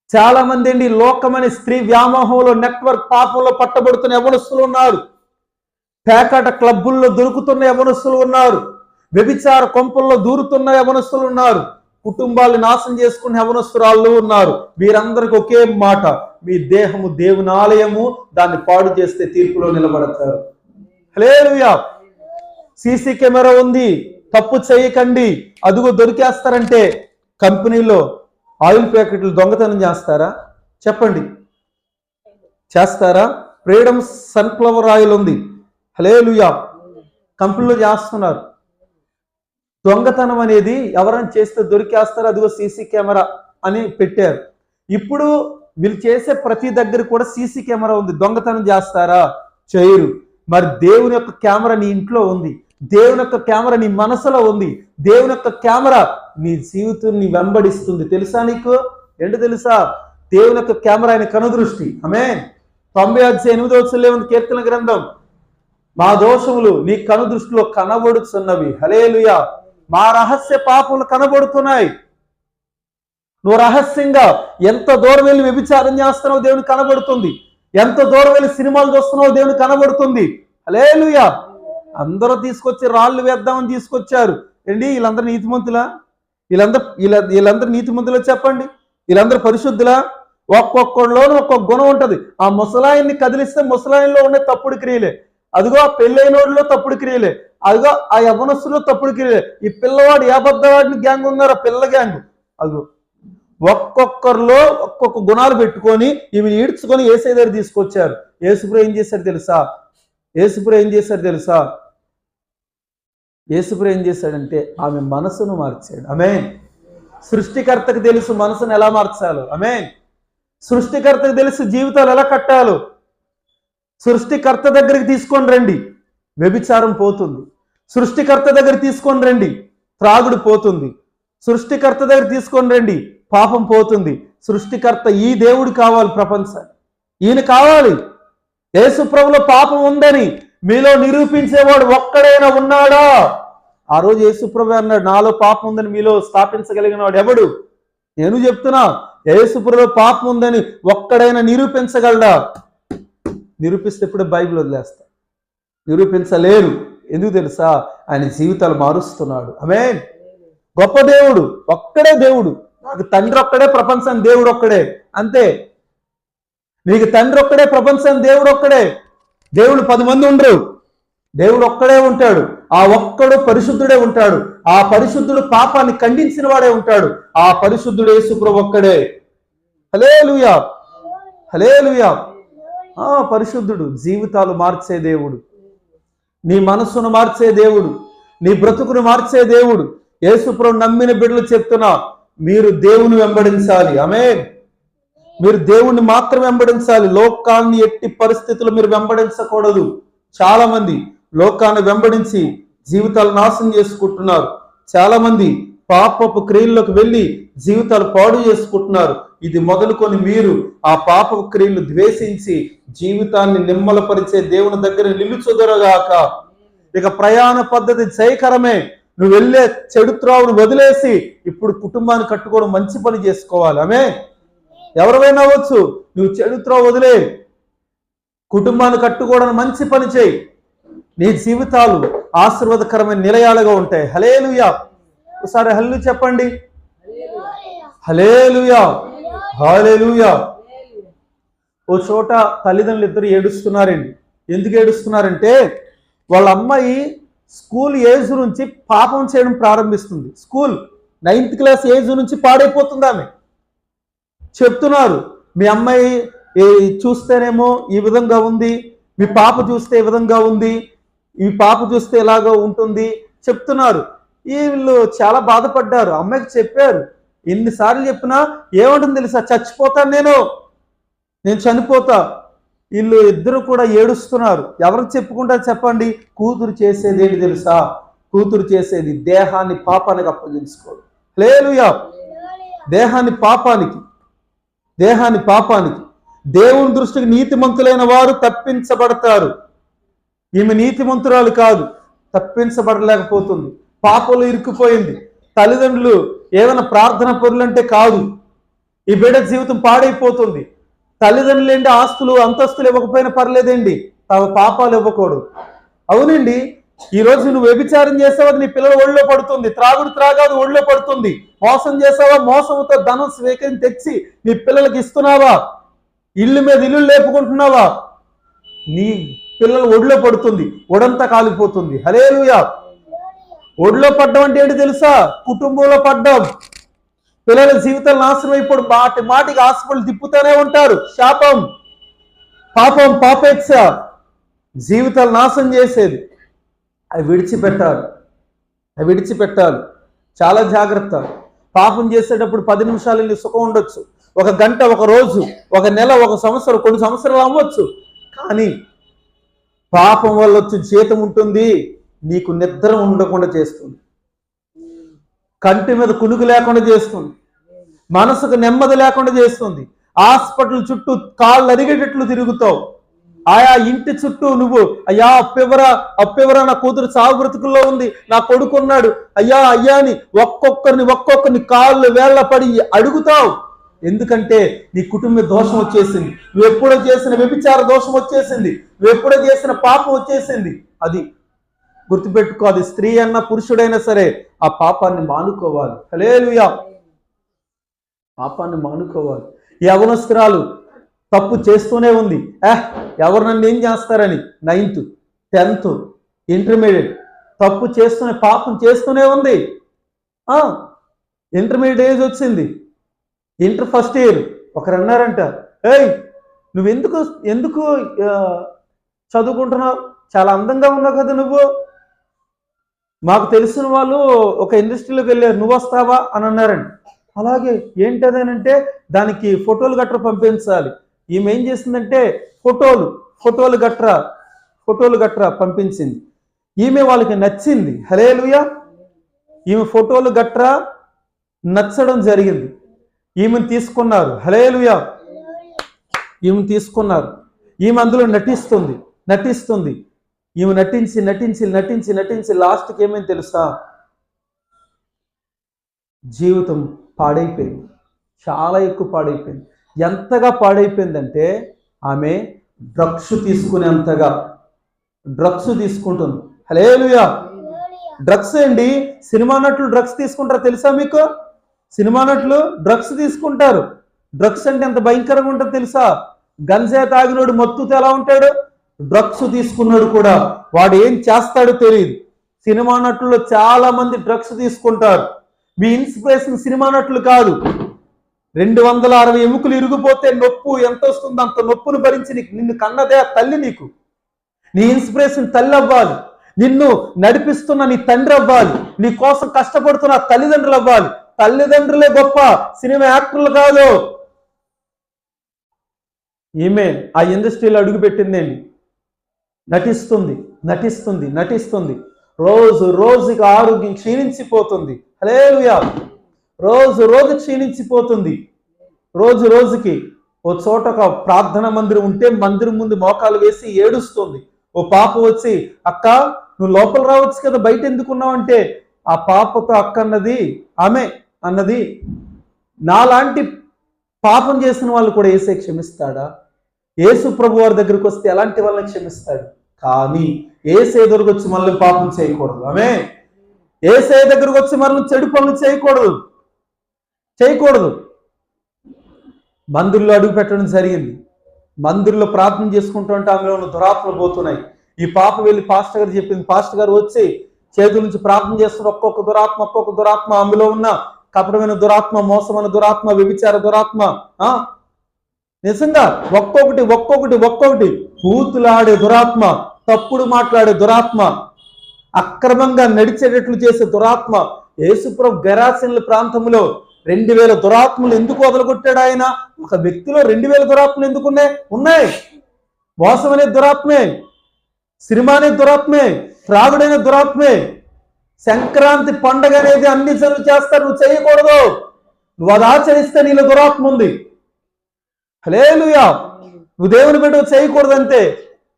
చాలా మంది అండి లోకమని స్త్రీ వ్యామోహంలో నెట్వర్క్ పాపంలో పట్టబడుతున్న యవనస్తులు ఉన్నారు. పేకాట క్లబ్బుల్లో దొరుకుతున్న యవనస్తులు ఉన్నారు. వ్యభిచార కొంపల్లో దూరుతున్న యవనస్తులు ఉన్నారు. కుటుంబాలను నాశనం చేసుకున్న యవనస్తురాళ్ళు ఉన్నారు. వీరందరికీ ఒకే మాట, మీ దేహము దేవుని ఆలయము, దాన్ని పాడు చేస్తే తీర్పులో నిలబడతారు. హల్లెలూయా. సీసీ కెమెరా ఉంది, తప్పు చేయకండి, అదుగో దొరికేస్తారంటే కంపెనీలో ఆయిల్ ప్యాకెట్లు దొంగతనం చేస్తారా? చెప్పండి, చేస్తారా? ఫ్రీడమ్ సన్ఫ్లవర్ ఆయిల్ ఉంది, హల్లెలూయా, కంపెనీలో చేస్తున్నారు. దొంగతనం అనేది ఎవరైనా చేస్తే దొరికేస్తారు, అదిగో సీసీ కెమెరా అని పెట్టారు. ఇప్పుడు వీళ్ళు చేసే ప్రతి దగ్గర కూడా సీసీ కెమెరా ఉంది. దొంగతనం చేస్తారా? చేయరు. మరి దేవుని యొక్క కెమెరా నీ ఇంట్లో ఉంది, దేవుని యొక్క కెమెరా నీ మనసులో ఉంది, దేవుని యొక్క కెమెరా నీ జీవితాన్ని వెంబడిస్తుంది. తెలుసా నీకు? ఏంటి తెలుసా? దేవుని యొక్క కెమెరా ఆయన కనుదృష్టి. ఆమేన్. 98వ కీర్తన గ్రంథం, మా దోషములు నీ కనుదృష్టిలో కనబడుతున్నవి. హల్లెలూయా. మా రహస్య పాపములు కనబడుతున్నాయి. నువ్వు రహస్యంగా ఎంత దూరం వెళ్ళి వ్యభిచారం చేస్తున్నావు దేవుని కనబడుతుంది. ఎంత దూరం వెళ్ళి సినిమాలు చూస్తున్నావు దేవుని కనబడుతుంది. హల్లెలూయా. అందరూ తీసుకొచ్చి రాళ్ళు వేద్దామని తీసుకొచ్చారు. ఏంటి వీళ్ళందరూ నీతిమంతులా? వీళ్ళందరూ నీతిమంతులా? చెప్పండి. వీళ్ళందరూ పరిశుద్ధులా? ఒక్కొక్కళ్ళలోనూ ఒక్కొక్క గుణం ఉంటది. ఆ ముసలాయన్ని కదిలిస్తే ముసలాయన్లో ఉండే తప్పుడు క్రియలే, అదిగో ఆ పెళ్ళైనోడిలో తప్పుడు క్రియలే, అదిగో ఆ యవనస్తులో తప్పుడు క్రియలే. ఈ పిల్లవాడు యాబద్దవాడిని గ్యాంగ్ ఉన్నారు, ఆ పిల్ల గ్యాంగ్. అదిగో ఒక్కొక్కరిలో ఒక్కొక్క గుణాలు పెట్టుకొని ఇవి ఈడ్చుకొని యేసయ్య దగ్గర తీసుకొచ్చారు. యేసుప్రభు ఏం చేశారు తెలుసా? యేసుప్రభు ఏం చేశాడంటే ఆమె మనసును మార్చాడు. ఆమేన్. సృష్టికర్తకు తెలుసు మనసును ఎలా మార్చాలో. ఆమేన్. సృష్టికర్తకు తెలుసు జీవితాలు ఎలా కట్టాలో. సృష్టికర్త దగ్గరికి తీసుకొని రండి, వ్యభిచారం పోతుంది. సృష్టికర్త దగ్గర తీసుకొని రండి, త్రాగుడు పోతుంది. సృష్టికర్త దగ్గర తీసుకొని రండి, పాపం పోతుంది. సృష్టికర్త ఈ దేవుడు కావాలి ప్రపంచాన్ని, ఈయన కావాలి. యేసు ప్రభులో పాపం ఉందని మీలో నిరూపించేవాడు ఒక్కడైనా ఉన్నాడా? ఆ రోజు యేసు ప్రభు అన్నాడు, నాలో పాపం ఉందని మీలో స్థాపించగలిగిన వాడు ఎవడు? నేను చెప్తున్నా, యేసు ప్రభులో పాపం ఉందని ఒక్కడైనా నిరూపించగలడా? నిరూపిస్తే ఇప్పుడు బైబిల్ వదిలేస్తా. నిరూపించలేరు. ఎందుకు తెలుసా? ఆయన జీవితాలు మారుస్తున్నాడు. ఆమేన్. గొప్ప దేవుడు, ఒక్కడే దేవుడు. నాకు తండ్రి ఒక్కడే, ప్రపంచాన్ని దేవుడు ఒక్కడే, అంతే. నీకు తండ్రి ఒక్కడే, ప్రపంచాన్ని దేవుడు ఒక్కడే. దేవుడు 10 మంది ఉండరు, దేవుడు ఒక్కడే ఉంటాడు. ఆ ఒక్కడు పరిశుద్ధుడే ఉంటాడు. ఆ పరిశుద్ధుడు పాపాన్ని ఖండించిన వాడే ఉంటాడు. ఆ పరిశుద్ధుడు యేసు ప్రభు ఒక్కడే. హల్లెలూయా, హల్లెలూయా. పరిశుద్ధుడు జీవితాలు మార్చే దేవుడు, నీ మనస్సును మార్చే దేవుడు, నీ బ్రతుకును మార్చే దేవుడు. యేసు ప్రభు నమ్మిన బిడ్డలు చెప్తున్నా, మీరు దేవుని వెంబడించాలి. ఆమేన్. మీరు దేవుణ్ణి మాత్రం వెంబడించాలి. లోకాన్ని ఎట్టి పరిస్థితులు మీరు వెంబడించకూడదు. చాలా మంది లోకాన్ని వెంబడించి జీవితాలు నాశనం చేసుకుంటున్నారు. చాలా మంది పాపపు క్రియల్లోకి వెళ్ళి జీవితాలు పాడు చేసుకుంటున్నారు. ఇది మొదలుకొని మీరు ఆ పాపపు క్రియలు ద్వేషించి జీవితాన్ని నిమ్మలపరిచే దేవుని దగ్గర నిలుచుదరగాక. ఇక ప్రయాణ పద్ధతి జయకరమే. నువ్వు వెళ్ళే చెడు త్రోవను వదిలేసి ఇప్పుడు కుటుంబాన్ని కట్టుకోవడం మంచి పని చేసుకోవాలి. ఆమె ఎవరైనా అవ్వచ్చు, నువ్వు చెడు త్రోవ వదిలే, కుటుంబాన్ని కట్టుకోవడం మంచి పని చేయి. నీ జీవితాలు ఆశీర్వాదకరమైన నిలయాలుగా ఉంటాయి. హల్లెలూయా. ఒకసారి హల్లెలూయా చెప్పండి. హల్లెలూయా, హల్లెలూయా. ఓ చోట తల్లిదండ్రులు ఇద్దరు ఏడుస్తున్నారండి. ఎందుకు ఏడుస్తున్నారంటే వాళ్ళ అమ్మాయి స్కూల్ ఏజ్ నుంచి పాపం చేయడం ప్రారంభిస్తుంది. స్కూల్ 9th క్లాస్ ఏజ్ నుంచి పాడైపోతుంది. ఆమె చెప్తున్నారు, మీ అమ్మాయి చూస్తేనేమో ఈ విధంగా ఉంది, మీ పాప చూస్తే ఈ విధంగా ఉంది, ఈ పాప చూస్తే ఎలాగో ఉంటుంది చెప్తున్నారు. వీళ్ళు చాలా బాధపడ్డారు. అమ్మాయికి చెప్పారు, ఎన్నిసార్లు చెప్పినా ఏమంటుంది తెలుసా? చచ్చిపోతాను, నేను చనిపోతా. వీళ్ళు ఇద్దరు కూడా ఏడుస్తున్నారు. ఎవరికి చెప్పుకుంటారు చెప్పండి? కూతురు చేసేది ఏంటి తెలుసా? కూతురు చేసేది దేహాన్ని పాపానికి అప్పగించుకోడు. హల్లెలూయా. దేహాన్ని పాపానికి దేవుని దృష్టికి నీతిమంతులైన వారు తప్పించబడతారు. ఈమె నీతిమంతురాలు కాదు, తప్పించబడలేకపోతుంది. పాపంలో ఇరుక్కుపోయింది. తల్లిదండ్రులు ఏమైనా ప్రార్థన పరులంటే కాదు. ఈ బిడ్డ జీవితం పాడైపోతుంది. తల్లిదండ్రులు ఏంటి ఆస్తులు అంతస్తులు ఇవ్వకపోయినా పర్లేదండి, తమ పాపాలు ఇవ్వకూడదు. అవునండి, ఈరోజు నువ్వు వ్యభిచారం చేసావా, నీ పిల్లల ఒళ్ళో పడుతుంది. త్రాగాదు ఒళ్ళో పడుతుంది. మోసం చేసావా, మోసంతో ధనం స్వీకరించి తెచ్చి నీ పిల్లలకి ఇస్తున్నావా? ఇల్లు మీద ఇల్లు లేపుకుంటున్నావా? నీ పిల్లలు ఒళ్ళో పడుతుంది, ఒడంతా కాలిపోతుంది. హల్లెలూయా. ఒళ్ళో పడ్డం అంటే ఏంటి తెలుసా? కుటుంబంలో పడ్డం. పిల్లల జీవితాలు నాశనం అయిపోడు. మాటికి హాస్పిటల్ తిప్పుతూనే ఉంటారు. శాపం, పాపం, పాపేక్ష జీవితాలు నాశనం చేసేది. అవి విడిచిపెట్టాలి. చాలా జాగ్రత్త. పాపం చేసేటప్పుడు 10 నిమిషాలు నీ సుఖం ఉండొచ్చు, 1 గంట, 1 రోజు, 1 నెల, 1 సంవత్సరం, కొన్ని సంవత్సరాలు అవ్వచ్చు. కానీ పాపం వల్ల వచ్చే జీతం ఉంటుంది, నీకు నిద్ర ఉండకుండా చేస్తుంది, కంటి మీద కునుకు లేకుండా చేస్తుంది, మనసుకు నెమ్మది లేకుండా చేస్తుంది. హాస్పిటల్ చుట్టూ కాళ్ళు అరిగేటట్లు తిరుగుతావు. ఆయా ఇంటి చుట్టూ నువ్వు అయ్యా అప్పెవరా నా కూతురు సాగు బ్రతుకుల్లో ఉంది, నా కొడుకున్నాడు, అయ్యా అని ఒక్కొక్కరిని కాళ్ళు వేళ్ల పడి అడుగుతావు. ఎందుకంటే నీ కుటుంబ దోషం వచ్చేసింది. నువ్వు ఎప్పుడో చేసిన వ్యభిచార దోషం వచ్చేసింది, నువ్వు ఎప్పుడో చేసిన పాపం వచ్చేసింది. అది గుర్తుపెట్టుకో. అది స్త్రీ అన్న పురుషుడైనా సరే ఆ పాపాన్ని మానుకోవాలి. హల్లెలూయా. పాపాన్ని మానుకోవాలి. యవనస్తురాలు తప్పు చేస్తూనే ఉంది. ఎవరు నన్ను ఏం చేస్తారని 9th, 10th, ఇంటర్మీడియట్ తప్పు చేస్తూనే, పాపం చేస్తూనే ఉంది. ఇంటర్మీడియట్ ఏజ్ వచ్చింది, ఇంటర్ ఫస్ట్ ఇయర్. ఒకరు అన్నారంట, నువ్వు ఎందుకు చదువుకుంటున్నావు? చాలా అందంగా ఉన్నావు కదా నువ్వు. మాకు తెలిసిన వాళ్ళు ఒక ఇండస్ట్రీలోకి వెళ్ళారు, నువ్వు వస్తావా అని అన్నారండి. అలాగే ఏంటదేనంటే దానికి ఫోటోలు గట్రా పంపించాలి. ఈమె ఏం చేసిందంటే ఫోటోలు గట్రా పంపించింది. ఈమె వాళ్ళకి నచ్చింది. హల్లెలూయా. ఈమె ఫోటోలు గట్రా నచ్చడం జరిగింది. ఈమెను తీసుకున్నారు. హల్లెలూయా. ఈమెను తీసుకున్నారు. ఈమె అందులో నటిస్తుంది. ఈమె నటించి లాస్ట్కి ఏమైంది తెలుసా? జీవితం పాడైపోయింది. చాలా ఎక్కువ పాడైపోయింది. ఎంతగా పాడైపోయిందంటే ఆమె డ్రగ్స్ తీసుకునేంతగా డ్రగ్స్ తీసుకుంటుంది. హల్లెలూయా. డ్రగ్స్ అండి. సినిమా నటులు డ్రగ్స్ తీసుకుంటారు తెలుసా మీకు? సినిమా నటులు డ్రగ్స్ తీసుకుంటారు. డ్రగ్స్ అంటే ఎంత భయంకరంగా ఉంటుంది తెలుసా? గంజా తాగినోడు మత్తుతో ఎలా ఉంటాడు? డ్రగ్స్ తీసుకున్నాడు కూడా వాడు ఏం చేస్తాడో తెలియదు. సినిమా నటుల్లో చాలా మంది డ్రగ్స్ తీసుకుంటారు. మీ ఇన్స్పిరేషన్ సినిమా నటులు కాదు. 260 ఎముకలు ఇరిగిపోతే నొప్పు ఎంత వస్తుందో అంత నొప్పును భరించి నిన్ను కన్నదే ఆ తల్లి. నీ ఇన్స్పిరేషన్ తల్లి అవ్వాలి. నిన్ను నడిపిస్తున్న నీ తండ్రి అవ్వాలి. నీ కోసం కష్టపడుతున్న తల్లిదండ్రులు అవ్వాలి. తల్లిదండ్రులే గొప్ప, సినిమా యాక్టర్లు కాదు. ఈమె ఆ ఇండస్ట్రీలో అడుగుపెట్టిందండి. నటిస్తుంది. రోజుకి ఆరోగ్యం క్షీణించిపోతుంది. హల్లెలూయా. రోజు క్షీణించిపోతుంది. రోజుకి ఓ చోట ఒక ప్రార్థన మందిరం ఉంటే మందిరం ముందు మోకాలు వేసి ఏడుస్తుంది. ఓ పాప వచ్చి, అక్క నువ్వు లోపల రావచ్చు కదా, బయట ఎందుకున్నావు అంటే, ఆ పాపతో అక్క ఆమె అన్నది, నాలాంటి పాపం చేసిన వాళ్ళు కూడా యేసే క్షమిస్తాడా? యేసు ప్రభు వారి దగ్గరికి వస్తే ఎలాంటి వాళ్ళని క్షమిస్తాడు? కానీ యేసే దగ్గరకు వచ్చి మనల్ని పాపం చేయకూడదు. ఆమె యేసే దగ్గరకు వచ్చి మనల్ని చెడు పనులు చేయకూడదు. మందిరంలో అడుగు పెట్టడం జరిగింది. మందిరంలో ప్రార్థన చేసుకుంటూ ఉంటే ఆమెలో ఉన్న దురాత్మలు పోతున్నాయి. ఈ పాప వెళ్ళి పాస్టర్ గారు చెప్పింది. పాస్టర్ గారు వచ్చి చేతుల నుంచి ప్రార్థన చేస్తున్న ఒక్కొక్క దురాత్మ ఆమెలో ఉన్న కపటమైన దురాత్మ, మోసమైన దురాత్మ, వ్యభిచార దురాత్మ, నిజంగా ఒక్కొక్కటి కూతులాడే దురాత్మ, తప్పుడు మాట్లాడే దురాత్మ, అక్రమంగా నడిచేటట్లు చేసే దురాత్మ. యేసుప్రభు గెరాసీనుల ప్రాంతంలో 2000 దురాత్మలు ఎందుకు వదలగొట్టాడు ఆయన? ఒక వ్యక్తిలో 2000 దురాత్మలు ఎందుకు ఉన్నాయి? మోసం అనే దురాత్మే, సినిమా అనే దురాత్మే, త్రాగుడైన దురాత్మే. సంక్రాంతి పండగ అనేది అన్ని జనులు చేస్తారు, నువ్వు చేయకూడదు. నువ్వు అది ఆచరిస్తే నీలో దురాత్మ ఉంది. హల్లెలూయా. నువ్వు దేవుని బిడ్డ చేయకూడదంటే,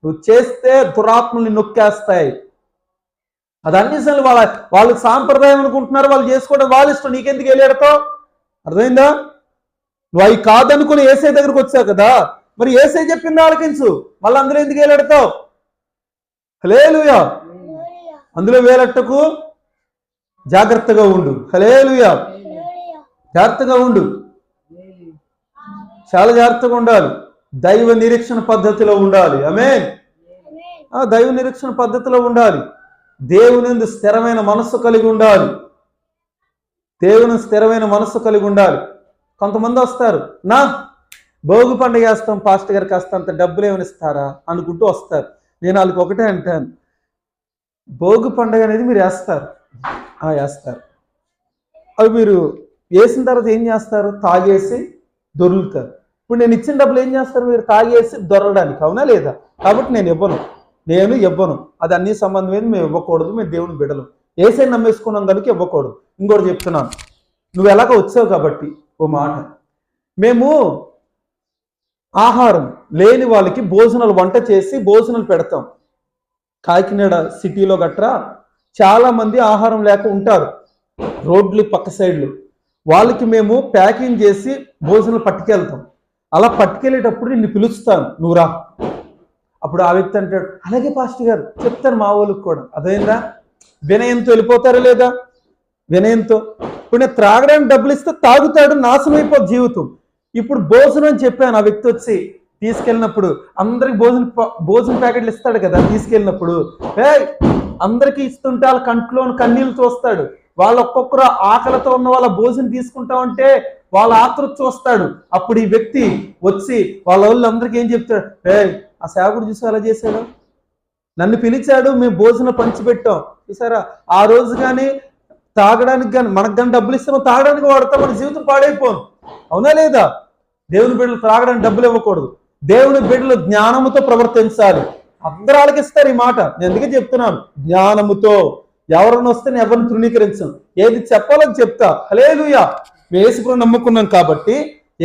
నువ్వు చేస్తే దురాత్మల్ని నొక్కేస్తాయి. అది అన్ని జనులు వాళ్ళు సాంప్రదాయం అనుకుంటున్నారు, వాళ్ళు చేసుకోవడం వాళ్ళ ఇష్టం. నీకెందుకు వెళ్ళాడతావు? అర్థమైందా? నువ్వు అవి కాదనుకుని యేసే దగ్గరకు వచ్చావు కదా, మరి యేసే చెప్పింది ఆలకించు. మళ్ళీ అందులో ఎందుకు వేలాడతావు? హల్లెలూయా. అందులో వేలట్టకు జాగ్రత్తగా ఉండు. హల్లెలూయా. జాగ్రత్తగా ఉండు, చాలా జాగ్రత్తగా ఉండాలి. దైవ నిరీక్షణ పద్ధతిలో ఉండాలి. ఆమేన్. దైవ నిరీక్షణ పద్ధతిలో ఉండాలి. దేవుని స్థిరమైన మనస్సు కలిగి ఉండాలి. కొంతమంది వస్తారు, నా భోగి పండుగ వేస్తాం పాస్టర్ గారికి కాస్తంత డబ్బులు ఏమైనా ఇస్తారా అనుకుంటూ వస్తారు. నేను వాళ్ళకి ఒకటే అంటాను, భోగి పండుగ అనేది మీరు వేస్తారు. అవి మీరు వేసిన తర్వాత ఏం చేస్తారు? తాగేసి దొరుకుతారు. ఇప్పుడు నేను ఇచ్చిన డబ్బులు ఏం చేస్తారు? మీరు తాగేసి దొరకడానికి, అవునా లేదా? కాబట్టి నేను ఇవ్వను. అది అన్ని సంబంధమైంది. మేము ఇవ్వకూడదు. మేము దేవుని బిడ్డలు, ఏసై నమ్మేసుకున్నాం కనుక ఇవ్వకూడదు. ఇంకోటి చెప్తున్నాను, నువ్వు ఎలాగ వచ్చావు కాబట్టి ఓ మాట, మేము ఆహారం లేని వాళ్ళకి భోజనాలు వంట చేసి భోజనాలు పెడతాం. కాకినాడ సిటీలో గట్రా చాలా మంది ఆహారం లేక ఉంటారు, రోడ్లు పక్క సైడ్లు. వాళ్ళకి మేము ప్యాకింగ్ చేసి భోజనాలు పట్టుకెళ్తాం. అలా పట్టుకెళ్ళేటప్పుడు నిన్ను పిలుస్తాను, నువ్వు రా. అప్పుడు ఆ వ్యక్తి అంటాడు, అలాగే పాస్టర్ గారు చెప్తాను మా వాళ్ళకి కూడా. అదేందా? వినయంతో వెళ్ళిపోతారా లేదా? వినయంతో. ఇప్పుడు నేను త్రాగడానికి డబ్బులు ఇస్తే తాగుతాడు, నాశనం అయిపోతుంది జీవితం. ఇప్పుడు భోజనం అని చెప్పాను. ఆ వ్యక్తి వచ్చి తీసుకెళ్ళినప్పుడు అందరికి భోజన ప్యాకెట్లు ఇస్తాడు కదా. తీసుకెళ్ళినప్పుడు అందరికీ ఇస్తుంటే వాళ్ళ కంట్లోని కన్నీళ్ళు చూస్తాడు. వాళ్ళు ఒక్కొక్కరు ఆకలితో ఉన్న వాళ్ళ భోజనం తీసుకుంటా ఉంటే వాళ్ళ ఆతృత చూస్తాడు. అప్పుడు ఈ వ్యక్తి వచ్చి వాళ్ళ వాళ్ళందరికీ ఏం చెప్తాడు, ఆ సేవకుడు చూసి అలా చేశాడు, నన్ను పిలిచాడు, మేము భోజనం పంచిపెట్టాం చూసారా. ఆ రోజు కానీ తాగడానికి కానీ మనకు కానీ డబ్బులు ఇస్తామో తాగడానికి వాడతాం, మన జీవితం పాడైపోను, అవునా లేదా? దేవుని బిడ్డలు త్రాగడానికి డబ్బులు ఇవ్వకూడదు. దేవుని బిడ్డలు జ్ఞానముతో ప్రవర్తించాలి. అందరూ ఆలకిస్తారు ఈ మాట. నేను ఎందుకే చెప్తున్నాను, జ్ఞానముతో. ఎవరైనా వస్తే నేను ఎవరిని తృణీకరించను, ఏది చెప్పాలని చెప్తా. హల్లెలూయా. మేము యేసుప్రభుని నమ్ముకున్నాం కాబట్టి,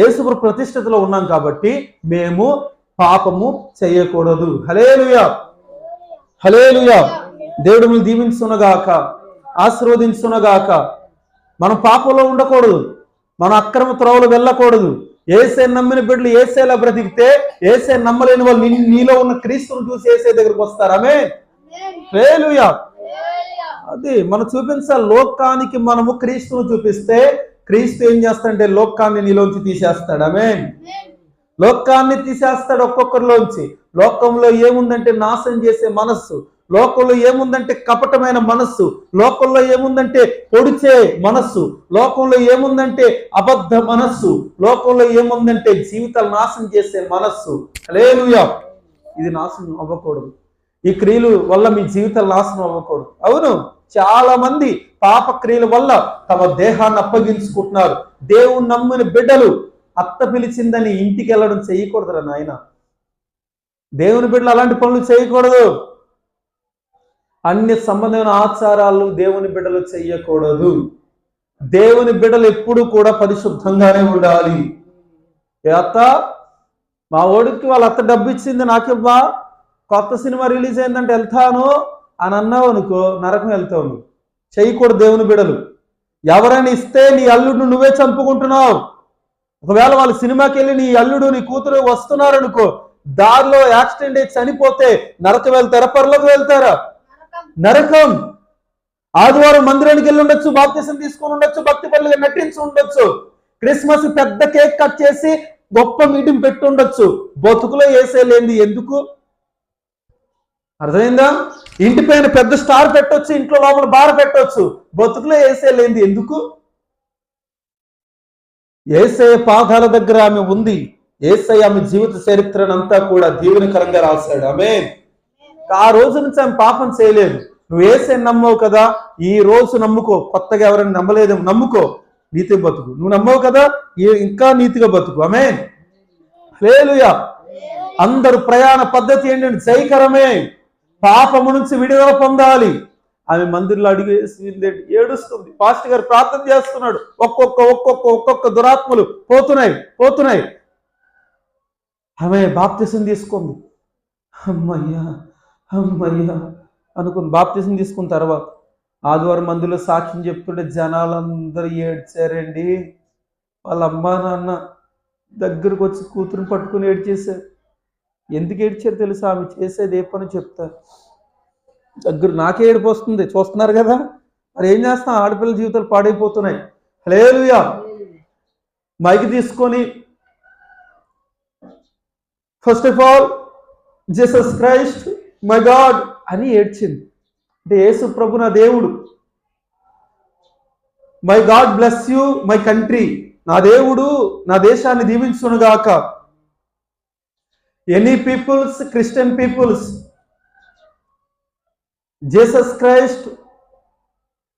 యేసుప్రభు ప్రతిష్టతలో ఉన్నాం కాబట్టి మేము పాపము చేయకూడదు. హల్లెలూయా, హల్లెలూయా. దేవుడు మిమ్మల్ని దీవించునుగాక, ఆశీర్వదించునుగాక. మనం పాపంలో ఉండకూడదు, మనం అక్రమ త్రోవలు వెళ్ళకూడదు. ఏసే నమ్మిన బిడ్డలు ఏసేలా బ్రతికితే, ఏసే నమ్మలేని వాళ్ళు నీలో ఉన్న క్రీస్తును చూసి ఏసే దగ్గరకు వస్తారు. ఆమేన్, హల్లెలూయా. అది మనం చూపించాలి. లోకానికి మనము క్రీస్తును చూపిస్తే క్రీస్తు ఏం చేస్తాడంటే లోకాన్ని నీలోంచి తీసేస్తాడు. ఆమేన్. లోకాన్ని తీసేస్తాడు ఒక్కొక్కరిలోంచి. లోకంలో ఏముందంటే నాశనం చేసే మనస్సు, లోకంలో ఏముందంటే కపటమైన మనస్సు, లోకంలో ఏముందంటే పొడిచే మనస్సు, లోకంలో ఏముందంటే అబద్ధ మనస్సు, లోకంలో ఏముందంటే జీవితాలు నాశనం చేసే మనస్సు. హల్లెలూయా. ఇది నాశనం అవ్వకూడదు. ఈ క్రియలు వల్ల మీ జీవితాలు నాశనం అవ్వకూడదు. అవును, చాలా మంది పాప క్రియల వల్ల తమ దేహాన్ని అప్పగించుకుంటున్నారు. దేవుని నమ్మిన బిడ్డలు అత్త పిలిచిందని ఇంటికి వెళ్ళడం చేయకూడదురా నాయన. దేవుని బిడ్డలు అలాంటి పనులు చేయకూడదు. అన్య సంబంధమైన ఆచారాలు దేవుని బిడ్డలు చెయ్యకూడదు. దేవుని బిడ్డలు ఎప్పుడు కూడా పరిశుద్ధంగానే ఉండాలి. అత్త, మా ఓడికి వాళ్ళ అత్త డబ్బు ఇచ్చింది నాకివ్వా, కొత్త సినిమా రిలీజ్ అయిందంటే వెళ్తాను అని అన్నావు అనుకో, నరకం వెళ్తావు. నువ్వు చేయకూడదు. దేవుని బిడ్డలు ఎవరైనా ఇస్తే నీ అల్లుడు నువ్వే చంపుకుంటున్నావు. ఒకవేళ వాళ్ళు సినిమాకి వెళ్ళి నీ అల్లుడు నీ కూతురు వస్తున్నారు అనుకో, దారిలో యాక్సిడెంట్ అయి చనిపోతే నరకం వెళ్తారా, పరలోకి వెళ్తారా? నరకం. ఆదివారం మందిరానికి వెళ్ళి ఉండొచ్చు, బాప్తిసం తీసుకొని ఉండొచ్చు, భక్తి పనులుగా నటించి ఉండొచ్చు, క్రిస్మస్ పెద్ద కేక్ కట్ చేసి గొప్ప మీటింగ్ పెట్టి ఉండొచ్చు. బతుకులో వేసేలేంది ఎందుకు? అర్థమైందా? ఇంటి పైన పెద్ద స్టార్ పెట్టొచ్చు, ఇంట్లో లోపల బార్ పెట్టొచ్చు, బతుకులో వేసేలేంది ఎందుకు? యేసయ్య పాదాల దగ్గర ఆమె ఉంది. యేసయ్య ఆమె జీవిత చరిత్రనంతా కూడా దీవెనకరంగా రాశాడు. ఆమేన్. ఆ రోజు నుంచి ఆమె పాపం చేయలేదు. నువ్వు యేసయ్యని నమ్మవు కదా, ఈ రోజు నమ్ముకో. కొత్తగా ఎవరైనా నమ్మలేదేమో, నమ్ముకో, నీతి బతుకు. నువ్వు నమ్మవు కదా, ఇంకా నీతిగా బతుకు. ఆమేన్, హల్లెలూయా. అందరు ప్రయాణ పద్ధతి ఏంటంటే జయకరమే. పాపము నుంచి విడుదల పొందాలి. ఆమె మందిరంలో అడిగేసి ఏడుస్తుంది. పాస్టర్ గారు ప్రార్థన చేస్తున్నాడు. ఒక్కొక్క దురాత్మలు పోతున్నాయి. ఆమె బాప్తిసం తీసుకుంది. అమ్మయ్యా అనుకుంది. బాప్తిసం తీసుకున్న తర్వాత ఆదివారం మందిలో సాక్ష్యం చెప్తుంటే జనాలందరూ ఏడ్చారండి. వాళ్ళ అమ్మా నాన్న దగ్గరకు వచ్చి కూతురుని పట్టుకుని ఏడ్చేశారు. ఎందుకు ఏడ్చారు తెలుసా? ఆమె చేసేది ఏ పని చెప్తారు. దగ్గర నాకే ఏడుపు వస్తుంది, చూస్తున్నారు కదా. మరి ఏం చేస్తాం, ఆడపిల్ల జీవితాలు పాడైపోతున్నాయి. హల్లెలూయా. మైక్ తీసుకొని first of all Jesus Christ my God అని ఏడ్చింది. అంటే యేసు ప్రభు నా దేవుడు, my God bless you my country, నా దేవుడు నా దేశాన్ని దీవించునుగాక. Any peoples, Christian peoples, Jesus Christ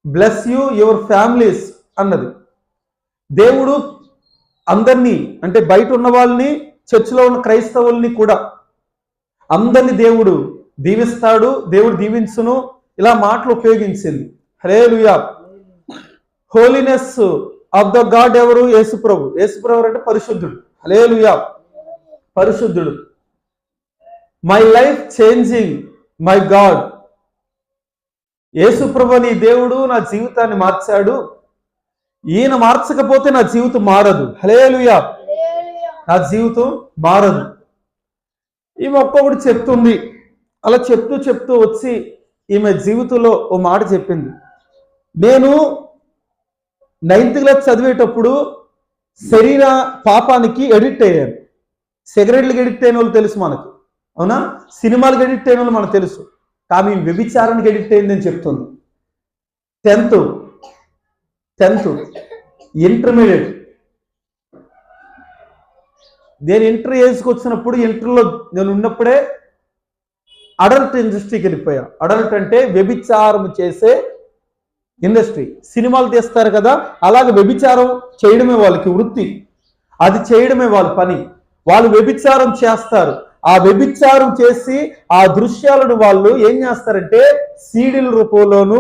bless you your families అన్నది. దేవుడు అందరినీ, అంటే బయట ఉన్న వాళ్ళని, చర్చిలో ఉన్న క్రైస్తవుల్ని కూడా అందరినీ దేవుడు దీవిస్తాడు, దేవుడు దీవించును, ఇలా మాటలు ఉపయోగించింది. హల్లెలూయా. హోలీనెస్ ఆఫ్ ద గాడ్ ఎవరు? యేసుప్రభు. యేసుప్రభు అంటే పరిశుద్ధుడు. హల్లెలూయా, పరిశుద్ధుడు. My life changing my God. యేసుప్రభు నీ దేవుడు నా జీవితాన్ని మార్చాడు. ఈయన మార్చకపోతే నా జీవితం మారదు. హల్లెలూయా, నా జీవితం మారదు. ఈమె ఒక్కొక్కటి చెప్తుంది. అలా చెప్తూ వచ్చి ఈమె జీవితంలో ఓ మాట చెప్పింది. నేను 9th క్లాస్ చదివేటప్పుడు శరీర పాపానికి ఎడిక్ట్ అయ్యాను. సిగరెట్లకు ఎడిక్ట్ అయిన వాళ్ళు తెలుసు మనకు, అవునా? సినిమాలకు ఎడిక్ట్ అయిన వాళ్ళు మనకు తెలుసు. కానీ వ్యభిచారానికి ఎడిక్ట్ అయిందని చెప్తుంది. 10th intermediate. నేను ఇంటర్ ఏజ్కి వచ్చినప్పుడు, ఇంటర్లో నేను ఉన్నప్పుడే అడల్ట్ ఇండస్ట్రీకి వెళ్ళిపోయా. అడల్ట్ అంటే వ్యభిచారం చేసే ఇండస్ట్రీ. సినిమాలు తీస్తారు కదా, అలాగే వ్యభిచారం చేయడమే వాళ్ళకి వృత్తి, అది చేయడమే వాళ్ళ పని. వాళ్ళు వ్యభిచారం చేస్తారు. ఆ వ్యభిచారం చేసి ఆ దృశ్యాలను వాళ్ళు ఏం చేస్తారంటే సీడీల రూపంలోను,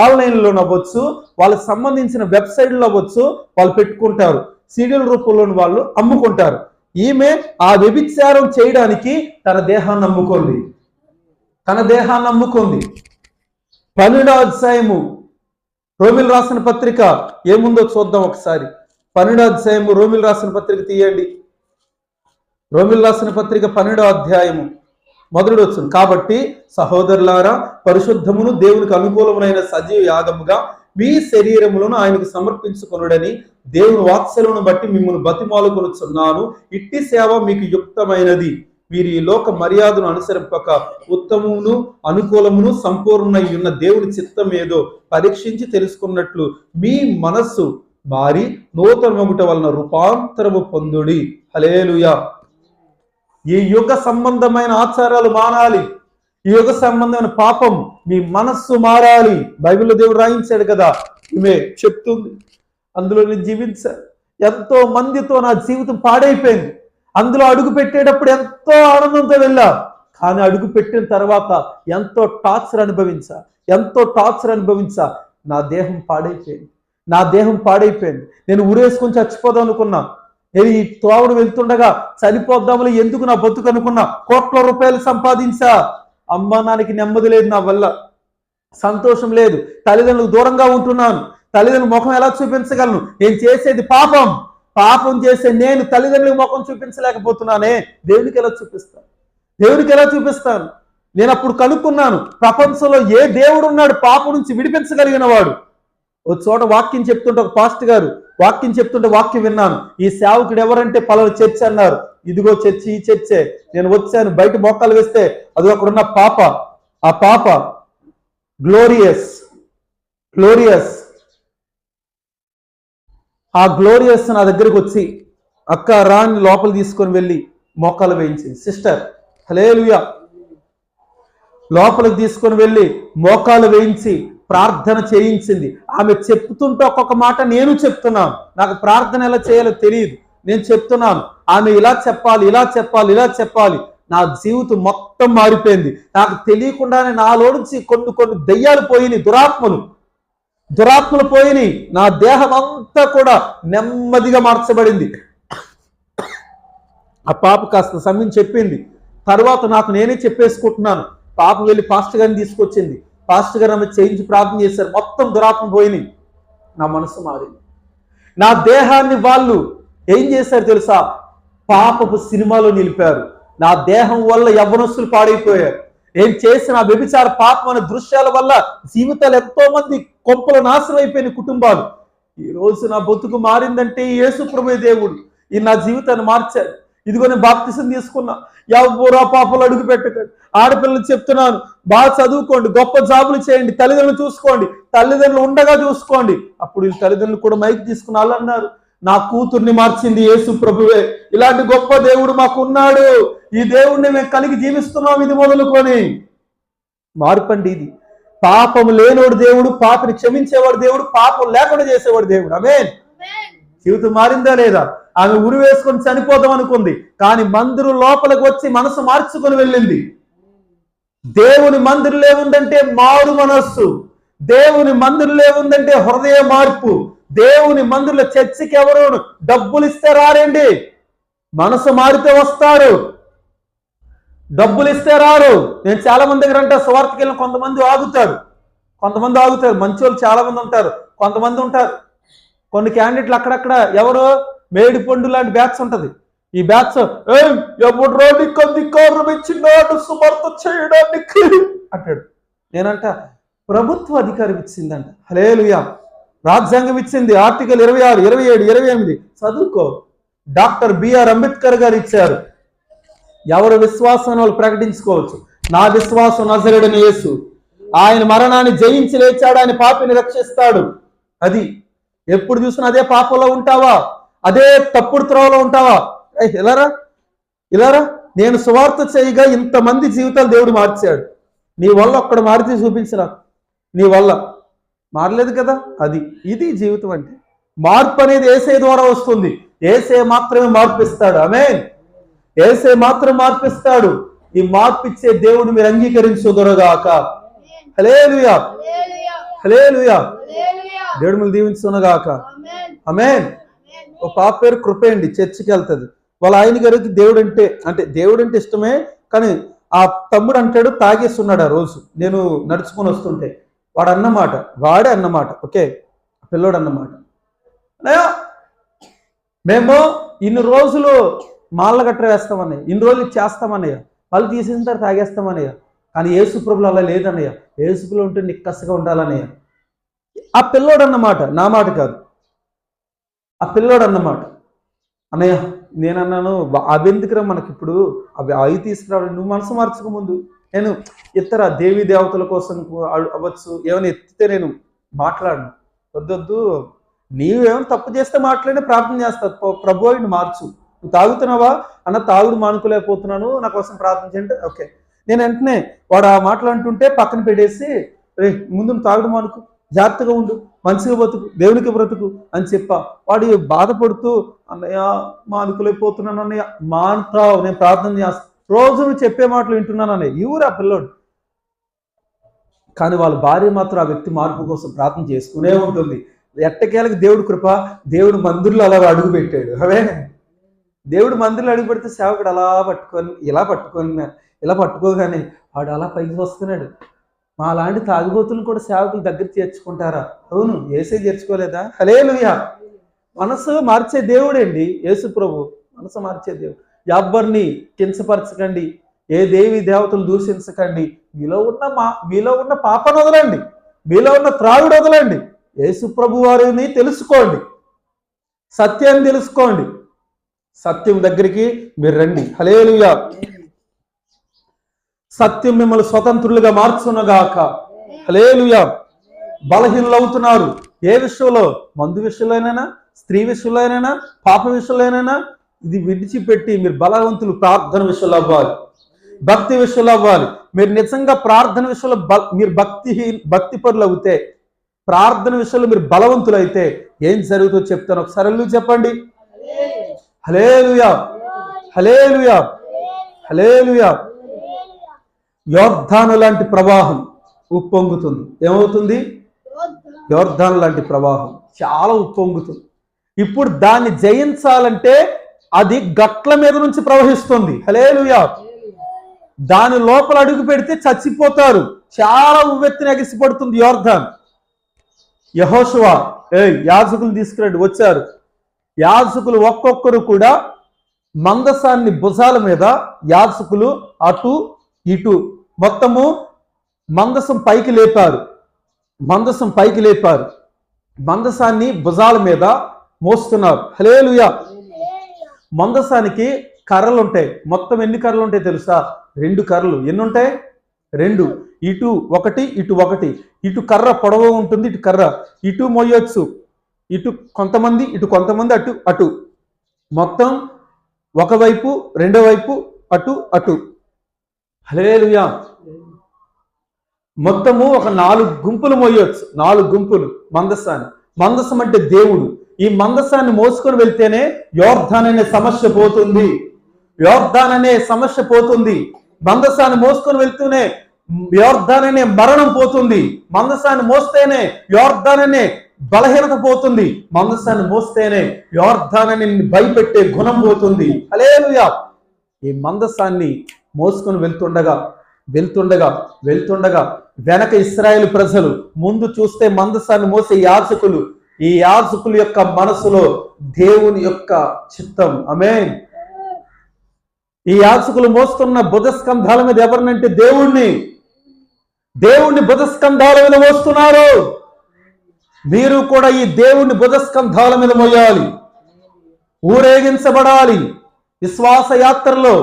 ఆన్లైన్లోనూ అవ్వచ్చు, వాళ్ళకి సంబంధించిన వెబ్సైట్లో అవ్వచ్చు, వాళ్ళు పెట్టుకుంటారు. సీడీల రూపంలోను వాళ్ళు అమ్ముకుంటారు. ఈమె ఆ వ్యభిచారం చేయడానికి తన దేహాన్ని అమ్ముకుంది. 12వ అధ్యాయము రోమిల్ రాసిన పత్రిక ఏముందో చూద్దాం ఒకసారి. 12వ అధ్యాయము రోమిల్ రాసిన పత్రిక తీయండి. రోమిల్ రాసిన పత్రిక 12వ అధ్యాయము మొదటి వచనం. కాబట్టి సహోదరులారా, పరిశుద్ధమును దేవునికి అనుకూలమైన సజీవ యాగముగా మీ శరీరములను ఆయనకు సమర్పించుకొనుడని దేవుని వాత్సల్యమును బట్టి మిమ్మల్ని బతిమాలుకొనుచున్నాను. ఇట్టి సేవ మీకు యుక్తమైనది. మీరు ఈ లోక మర్యాదను అనుసరింపక ఉత్తమమును అనుకూలమును సంపూర్ణమై ఉన్న దేవుని చిత్తం ఏదో పరీక్షించి తెలుసుకున్నట్లు మీ మనస్సు మారి నూతనమగుట వలన రూపాంతరము పొందుడి. హల్లెలూయా. ఈ యుగ సంబంధమైన ఆచారాలు మానాలి. ఈ యుగ సంబంధమైన పాపం మీ మనస్సు మారాలి. బైబిల్లో దేవుడు రాయించాడు కదా, ఈమె చెప్తుంది, అందులో నేను జీవించాను. ఎంతో మందితో నా జీవితం పాడైపోయింది. అందులో అడుగు పెట్టేటప్పుడు ఎంతో ఆనందంతో వెళ్ళా, కానీ అడుగు పెట్టిన తర్వాత ఎంతో టార్చర్ అనుభవించా. నా దేహం పాడైపోయింది. నేను ఊరేసుకొని చచ్చిపోదాం అనుకున్నా. నేను ఈ త్రోవను వెళ్తుండగా చనిపోద్దామని ఎందుకు నా బతుకు అనుకున్నా. కోట్ల రూపాయలు సంపాదించా. అమ్మ నాన్నకి నెమ్మది లేదు, నా వల్ల సంతోషం లేదు. తల్లిదండ్రులకు దూరంగా ఉంటున్నాను. తల్లిదండ్రుల ముఖం ఎలా చూపించగలను? నేను చేసేది పాపం చేసే నేను తల్లిదండ్రుల ముఖం చూపించలేకపోతున్నానే. దేవునికి ఎలా చూపిస్తాను? నేను అప్పుడు కనుక్కున్నాను, ప్రపంచంలో ఏ దేవుడు ఉన్నాడు పాపం నుంచి విడిపించగలిగిన వాడు? ఒక చోట వాక్యం చెప్తుంటే ఒక పాస్టర్ గారు వాక్యం విన్నాను. ఈ సేవకుడు ఎవరంటే పలానా చర్చ్ అన్నారు. ఇదిగో చర్చి, ఈ చర్చే. నేను వచ్చాను, బయట మోకాలు వేస్తే అది అక్కడున్న పాప, ఆ పాప గ్లోరియస్ ఆ గ్లోరియస్ నా దగ్గరికి వచ్చి, అక్క రాని లోపల తీసుకొని వెళ్ళి మోకాలు వేయించింది. సిస్టర్, హల్లెలూయా, లోపలికి తీసుకొని వెళ్ళి మోకాలు వేయించి ప్రార్థన చేయించింది. ఆమె చెప్తుంటే ఒక్కొక్క మాట నేను చెప్తున్నాను. నాకు ప్రార్థన ఎలా చేయాలో తెలియదు. నేను చెప్తున్నాను, ఆమె ఇలా చెప్పాలి. నా జీవితం మొత్తం మారిపోయింది. నాకు తెలియకుండానే నాలో నుంచి కొన్ని దెయ్యాలు పోయినాయి, దురాత్మలు పోయినాయి. నా దేహం అంతా కూడా నెమ్మదిగా మార్చబడింది. ఆ పాప కాస్త సమయం చెప్పింది. తర్వాత నాకు నేనే చెప్పేసుకుంటున్నాను. పాప వెళ్ళి పాస్టర్ గారిని తీసుకొచ్చింది. పాస్టర్ గారు ఆమె చేయించి ప్రార్థన చేశారు. మొత్తం దురాత్మ పోయినాయి. నా మనసు మారింది. నా దేహాన్ని వాళ్ళు ఏం చేశారు తెలుసా? పాపపు సినిమాలో నిలిపారు. నా దేహం వల్ల యవ్వనస్తులు పాడైపోయారు. నేను చేసిన వ్యభిచార పాపమైన దృశ్యాల వల్ల జీవితాలు ఎంతో మంది కొంపలు నాశనం అయిపోయిన కుటుంబాలు. ఈ రోజు నా బతుకు మారిందంటే యేసు ప్రభువే దేవుడు ఈ నా జీవితాన్ని మార్చాడు. ఇదిగో నేను బాప్తిసం తీసుకున్నా. ఎవరో పాపలు అడుగు పెట్టకండి. ఆడపిల్లలు చెప్తున్నాను, బాగా చదువుకోండి, గొప్ప జాబులు చేయండి, తల్లిదండ్రులు చూసుకోండి, తల్లిదండ్రులు ఉండగా చూసుకోండి. అప్పుడు ఈ తల్లిదండ్రులు కూడా మైక్ తీసుకుని వాళ్ళు అన్నారు, నా కూతుర్ని మార్చింది యేసు ప్రభువే. ఇలాంటి గొప్ప దేవుడు మాకు ఉన్నాడు. ఈ దేవుడిని మేము కలిగి జీవిస్తున్నాం. ఇది మొదలుకొని మార్పండి. ఇది పాపము లేనివాడు దేవుడు, పాపని క్షమించేవాడు దేవుడు, పాపం లేకుండా చేసేవాడు దేవుడు. ఆమేన్. జీవితం మారిందా లేదా? ఆమె ఉరి వేసుకొని చనిపోదాం అనుకుంది, కానీ మందిరం లోపలికి వచ్చి మనసు మార్చుకొని వెళ్ళింది. దేవుని మందిరంలో ఏముందంటే మారు మనస్సు. దేవుని మందిరంలో ఏముందంటే హృదయ మార్పు. దేవుని మందిరంలో చర్చికి ఎవరు డబ్బులు ఇస్తే రారండి, మనసు మారితే వస్తారు. డబ్బులు ఇస్తే రారు. నేను చాలా మంది దగ్గర అంటే సువార్తకి వెళ్ళిన కొంతమంది ఆగుతారు, మంచి వాళ్ళు చాలా మంది ఉంటారు, కొంతమంది ఉంటారు. కొన్ని క్యాండిడేట్లు అక్కడక్కడ ఎవరో మేడి పండు లాంటి బ్యాచ్ ఉంటది. ఈ బ్యాచ్ ఎప్పుడు రోడ్డు అధికారం ఇచ్చినాడు సువార్త చేయడానికి అంటాడు. నేనంట ప్రభుత్వ అధికారం ఇచ్చిందంట. హల్లెలూయా. రాజ్యాంగం ఇచ్చింది. ఆర్టికల్ 26, 27, 28 చదువుకో. డాక్టర్ బిఆర్ అంబేద్కర్ గారు ఇచ్చారు. ఎవరు విశ్వాసం వాళ్ళు ప్రకటించుకోవచ్చు. నా విశ్వాసం నజరేయుడైన యేసు, ఆయన మరణాన్ని జయించి లేచాడు, ఆయన పాపిని రక్షిస్తాడు. అది ఎప్పుడు చూసినా అదే పాపంలో ఉంటావా? అదే తప్పుడు త్రోవలో ఉంటావా? ఇలారా నేను సువార్త చేయగా ఇంతమంది జీవితాలు దేవుడు మార్చాడు. నీ వల్ల ఒక్కడ మారితే చూపించిన, నీ వల్ల మారలేదు కదా. ఇది జీవితం అంటే. మార్పు అనేది యేసే ద్వారా వస్తుంది. యేసే మాత్రమే మార్పిస్తాడు. ఆమేన్. యేసే మాత్రం మార్పిస్తాడు. ఈ మార్పిచ్చే దేవుడు మీరు అంగీకరించుదురుగాక. హల్లెలూయా, హల్లెలూయా. దేవుడు మిమ్మల్ని దీవించునుగాక. ఆమేన్. ఒక పాప పేరు కృప అండి, చర్చికి వెళ్తుంది. వాళ్ళ ఆయన గారికి దేవుడు అంటే ఇష్టమే, కానీ ఆ తమ్ముడు అంటాడు తాగేస్తున్నాడు. ఆ రోజు నేను నడుచుకొని వస్తుంటే వాడే అన్నమాట, ఓకే, పిల్లోడు అన్నమాట, మేము ఇన్ని రోజులు మాళ్ళ గట్ర వేస్తామన్నయ్య, ఇన్ని రోజులు చేస్తామన్నయ్య, వాళ్ళు తీసేసిన తర్వాత తాగేస్తామన్నయ్య, కానీ యేసుప్రభులు అలా లేదన్నయ్య, యేసుప్రభులు ఉంటే నిక్కసగా ఉండాలన్నయ్య. ఆ పిల్లోడు అన్నమాట, నా మాట కాదు, ఆ పిల్లోడు అన్నమాట. అన్నయ్య నేనన్నాను, అవి మనకి ఇప్పుడు అవి తీసుకురావడం, నువ్వు మనసు మార్చక ముందు నేను ఇతర దేవీ దేవతల కోసం అవ్వచ్చు ఏమైనా ఎత్తితే నేను మాట్లాడను. వద్దొద్దు, నీవేమైనా తప్పు చేస్తే మాట్లాడి ప్రార్థన చేస్తా, ప్రభు అని మార్చు. నువ్వు తాగుతున్నావా అన్న, తాగుడు మానుకోలేకపోతున్నాను, నా కోసం ప్రార్థన చేయండి. ఓకే, నేను వెంటనే వాడు ఆ మాట్లాడుతుంటే పక్కన పెట్టేసి, ముందు నువ్వు తాగుడు మానుకు, జాగ్రత్తగా ఉండు, మంచిగా బ్రతుకు, దేవునికి బ్రతుకు అని చెప్పా. వాడు బాధపడుతూ, అన్నయ్య మానుకోలేకపోతున్నాను అన్నయ్య. మానుతావు, నేను ప్రార్థన చేస్తాను, రోజు నువ్వు చెప్పే మాటలు వింటున్నాను అన్నయ్య. ఎవరు ఆ పిల్లోడు? కానీ వాళ్ళ భార్య మాత్రం ఆ వ్యక్తి మార్పు కోసం ప్రార్థన చేసుకునే ఉంటుంది. ఎట్టకేలకు దేవుడు కృప, దేవుడు మందిరంలో అలా అడుగు పెట్టాడు. అవే దేవుడు మందిరంలో అడుగు పెడితే సేవకుడు అలా ఇలా పట్టుకోగానే వాడు అలా పైకి వస్తున్నాడు. మా లాంటి తాగుబోతులను కూడా సేవకులు దగ్గర చేర్చుకుంటారా? అవును, యేసే చేర్చుకోలేదా? హల్లెలూయా. మనసు మార్చే దేవుడండి యేసు ప్రభు, మనసు మార్చే దేవుడు. ఎవ్వరిని కించపరచకండి, ఏ దేవి దేవతలు దూషించకండి, మీలో ఉన్న పాపను వదలండి, మీలో ఉన్న త్రాగుడు వదలండి, యేసు ప్రభు వారిని తెలుసుకోండి, సత్యాన్ని తెలుసుకోండి, సత్యం దగ్గరికి మీరు రండి. హల్లెలూయా. సత్యం మిమ్మల్ని స్వతంత్రులుగా మార్చునుగాక. హల్లెలూయా. బలహీనులు అవుతున్నారు ఏ విషయంలో? మందు విషయంలోనైనా, స్త్రీ విషయంలోనైనా, పాప విషయంలోనైనా. ఇది విడిచిపెట్టి మీరు బలవంతులు ప్రార్థన విషయంలో అవ్వాలి, భక్తి విషయంలో అవ్వాలి. మీరు నిజంగా ప్రార్థన విషయంలో మీరు భక్తి పరులు అవుతే, ప్రార్థన విషయంలో మీరు బలవంతులు అయితే ఏం జరుగుతుందో చెప్తాను. ఒకసారి చెప్పండి. హల్లెలూయా, హల్లెలూయా, హల్లెలూయా. యోర్దాను లాంటి ప్రవాహం ఉప్పొంగుతుంది. ఏమవుతుంది? యోర్దాను లాంటి ప్రవాహం చాలా ఉప్పొంగుతుంది. ఇప్పుడు దాన్ని జయించాలంటే అది గట్ల మీద నుంచి ప్రవహిస్తుంది. హల్లెలూయా. దాని లోపల అడుగు పెడితే చచ్చిపోతారు. చాలా ఉవ్వెత్తున ఎగిసిపడుతుంది యోర్దాన్. యెహోషువ యాజకులు తీసుకురండి వచ్చారు. యాజకులు ఒక్కొక్కరు కూడా మందసాన్ని భుజాల మీద, యాజకులు అటు ఇటు మొత్తము మందసం పైకి లేపారు. మందసాన్ని భుజాల మీద మోస్తున్నారు. హల్లెలూయా. మందసానికి కర్రలు ఉంటాయి. మొత్తం ఎన్ని కర్రలు ఉంటాయి తెలుసా? 2 కర్రలు. ఎన్ని ఉంటాయి? 2. ఇటు ఒకటి, ఇటు ఒకటి. ఇటు కర్ర పొడవు ఉంటుంది, ఇటు కర్ర. ఇటు మోయొచ్చు, ఇటు కొంతమంది, ఇటు కొంతమంది, అటు అటు. మొత్తం ఒకవైపు, రెండో వైపు, అటు అటు. హల్లెలూయా. మొత్తము ఒక 4 గుంపులు మోయొచ్చు. 4 గుంపులు మందసాన్ని. మందసం అంటే దేవుడు. ఈ మందసాన్ని మోసుకొని వెళ్తేనే యోర్దాన్ అనే సమస్య పోతుంది. మందసాన్ని మోసుకొని వెళ్తూనే యోర్దాన్ అనే మరణం పోతుంది. మందసాన్ని మోస్తేనే యోర్దాన్ అనే బలహీనత పోతుంది. మందసాన్ని మోస్తేనే యోర్దాన్ అనే భయపెట్టే గుణం పోతుంది. హల్లెలూయా. ఈ మందసాన్ని మోసుకొని వెళ్తుండగా వెనక ఇశ్రాయేలు ప్రజలు, ముందు చూస్తే మందసాన్ని మోసే యాజకులు. ఈ యాజకుల యొక్క మనసులో దేవుని యొక్క చిత్తం. ఆమేన్. ఈ యాజకులు మోస్తున్న భుజస్కంధాల మీద ఎవరినంటే దేవుణ్ణి భుజస్కంధాల మీద మోస్తున్నారు. మీరు కూడా ఈ దేవుణ్ణి భుజస్కంధాల మీద మోయాలి, ఊరేగించబడాలి. విశ్వాస యాత్రలో,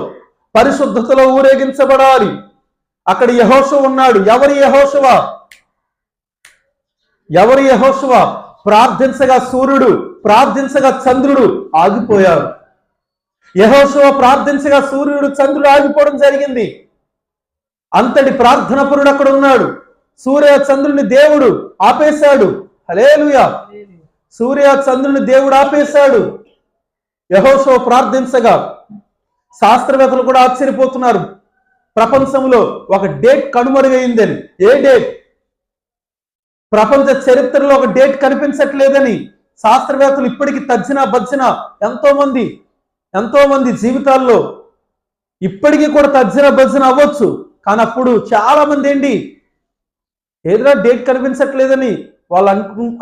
పరిశుద్ధతలో ఊరేగించబడాలి. అక్కడ యెహోషువ ఉన్నాడు. ఎవరి యెహోషువ? ప్రార్థించగా సూర్యుడు, ప్రార్థించగా చంద్రుడు ఆగిపోయారు. యెహోషువ ప్రార్థించగా సూర్యుడు, చంద్రుడు ఆగిపోవడం జరిగింది. అంతటి ప్రార్థన పరుడు అక్కడ ఉన్నాడు. సూర్య చంద్రుని దేవుడు ఆపేశాడు. హల్లెలూయా. సూర్య చంద్రుని దేవుడు ఆపేశాడు. యెహోషువ ప్రార్థించగా శాస్త్రవేత్తలు కూడా ఆశ్చర్యపోతున్నారు. ప్రపంచంలో ఒక డేట్ కనుమరుగైందని. ఏ డేట్? ప్రపంచ చరిత్రలో ఒక డేట్ కనిపించట్లేదని శాస్త్రవేత్తలు ఇప్పటికీ తజ్జినా బజ్జినా ఎంతో మంది జీవితాల్లో ఇప్పటికీ కూడా తజ్జినా బజ్జిన అవ్వచ్చు. కానీ అప్పుడు చాలా మంది ఏదైనా డేట్ కనిపించట్లేదని వాళ్ళు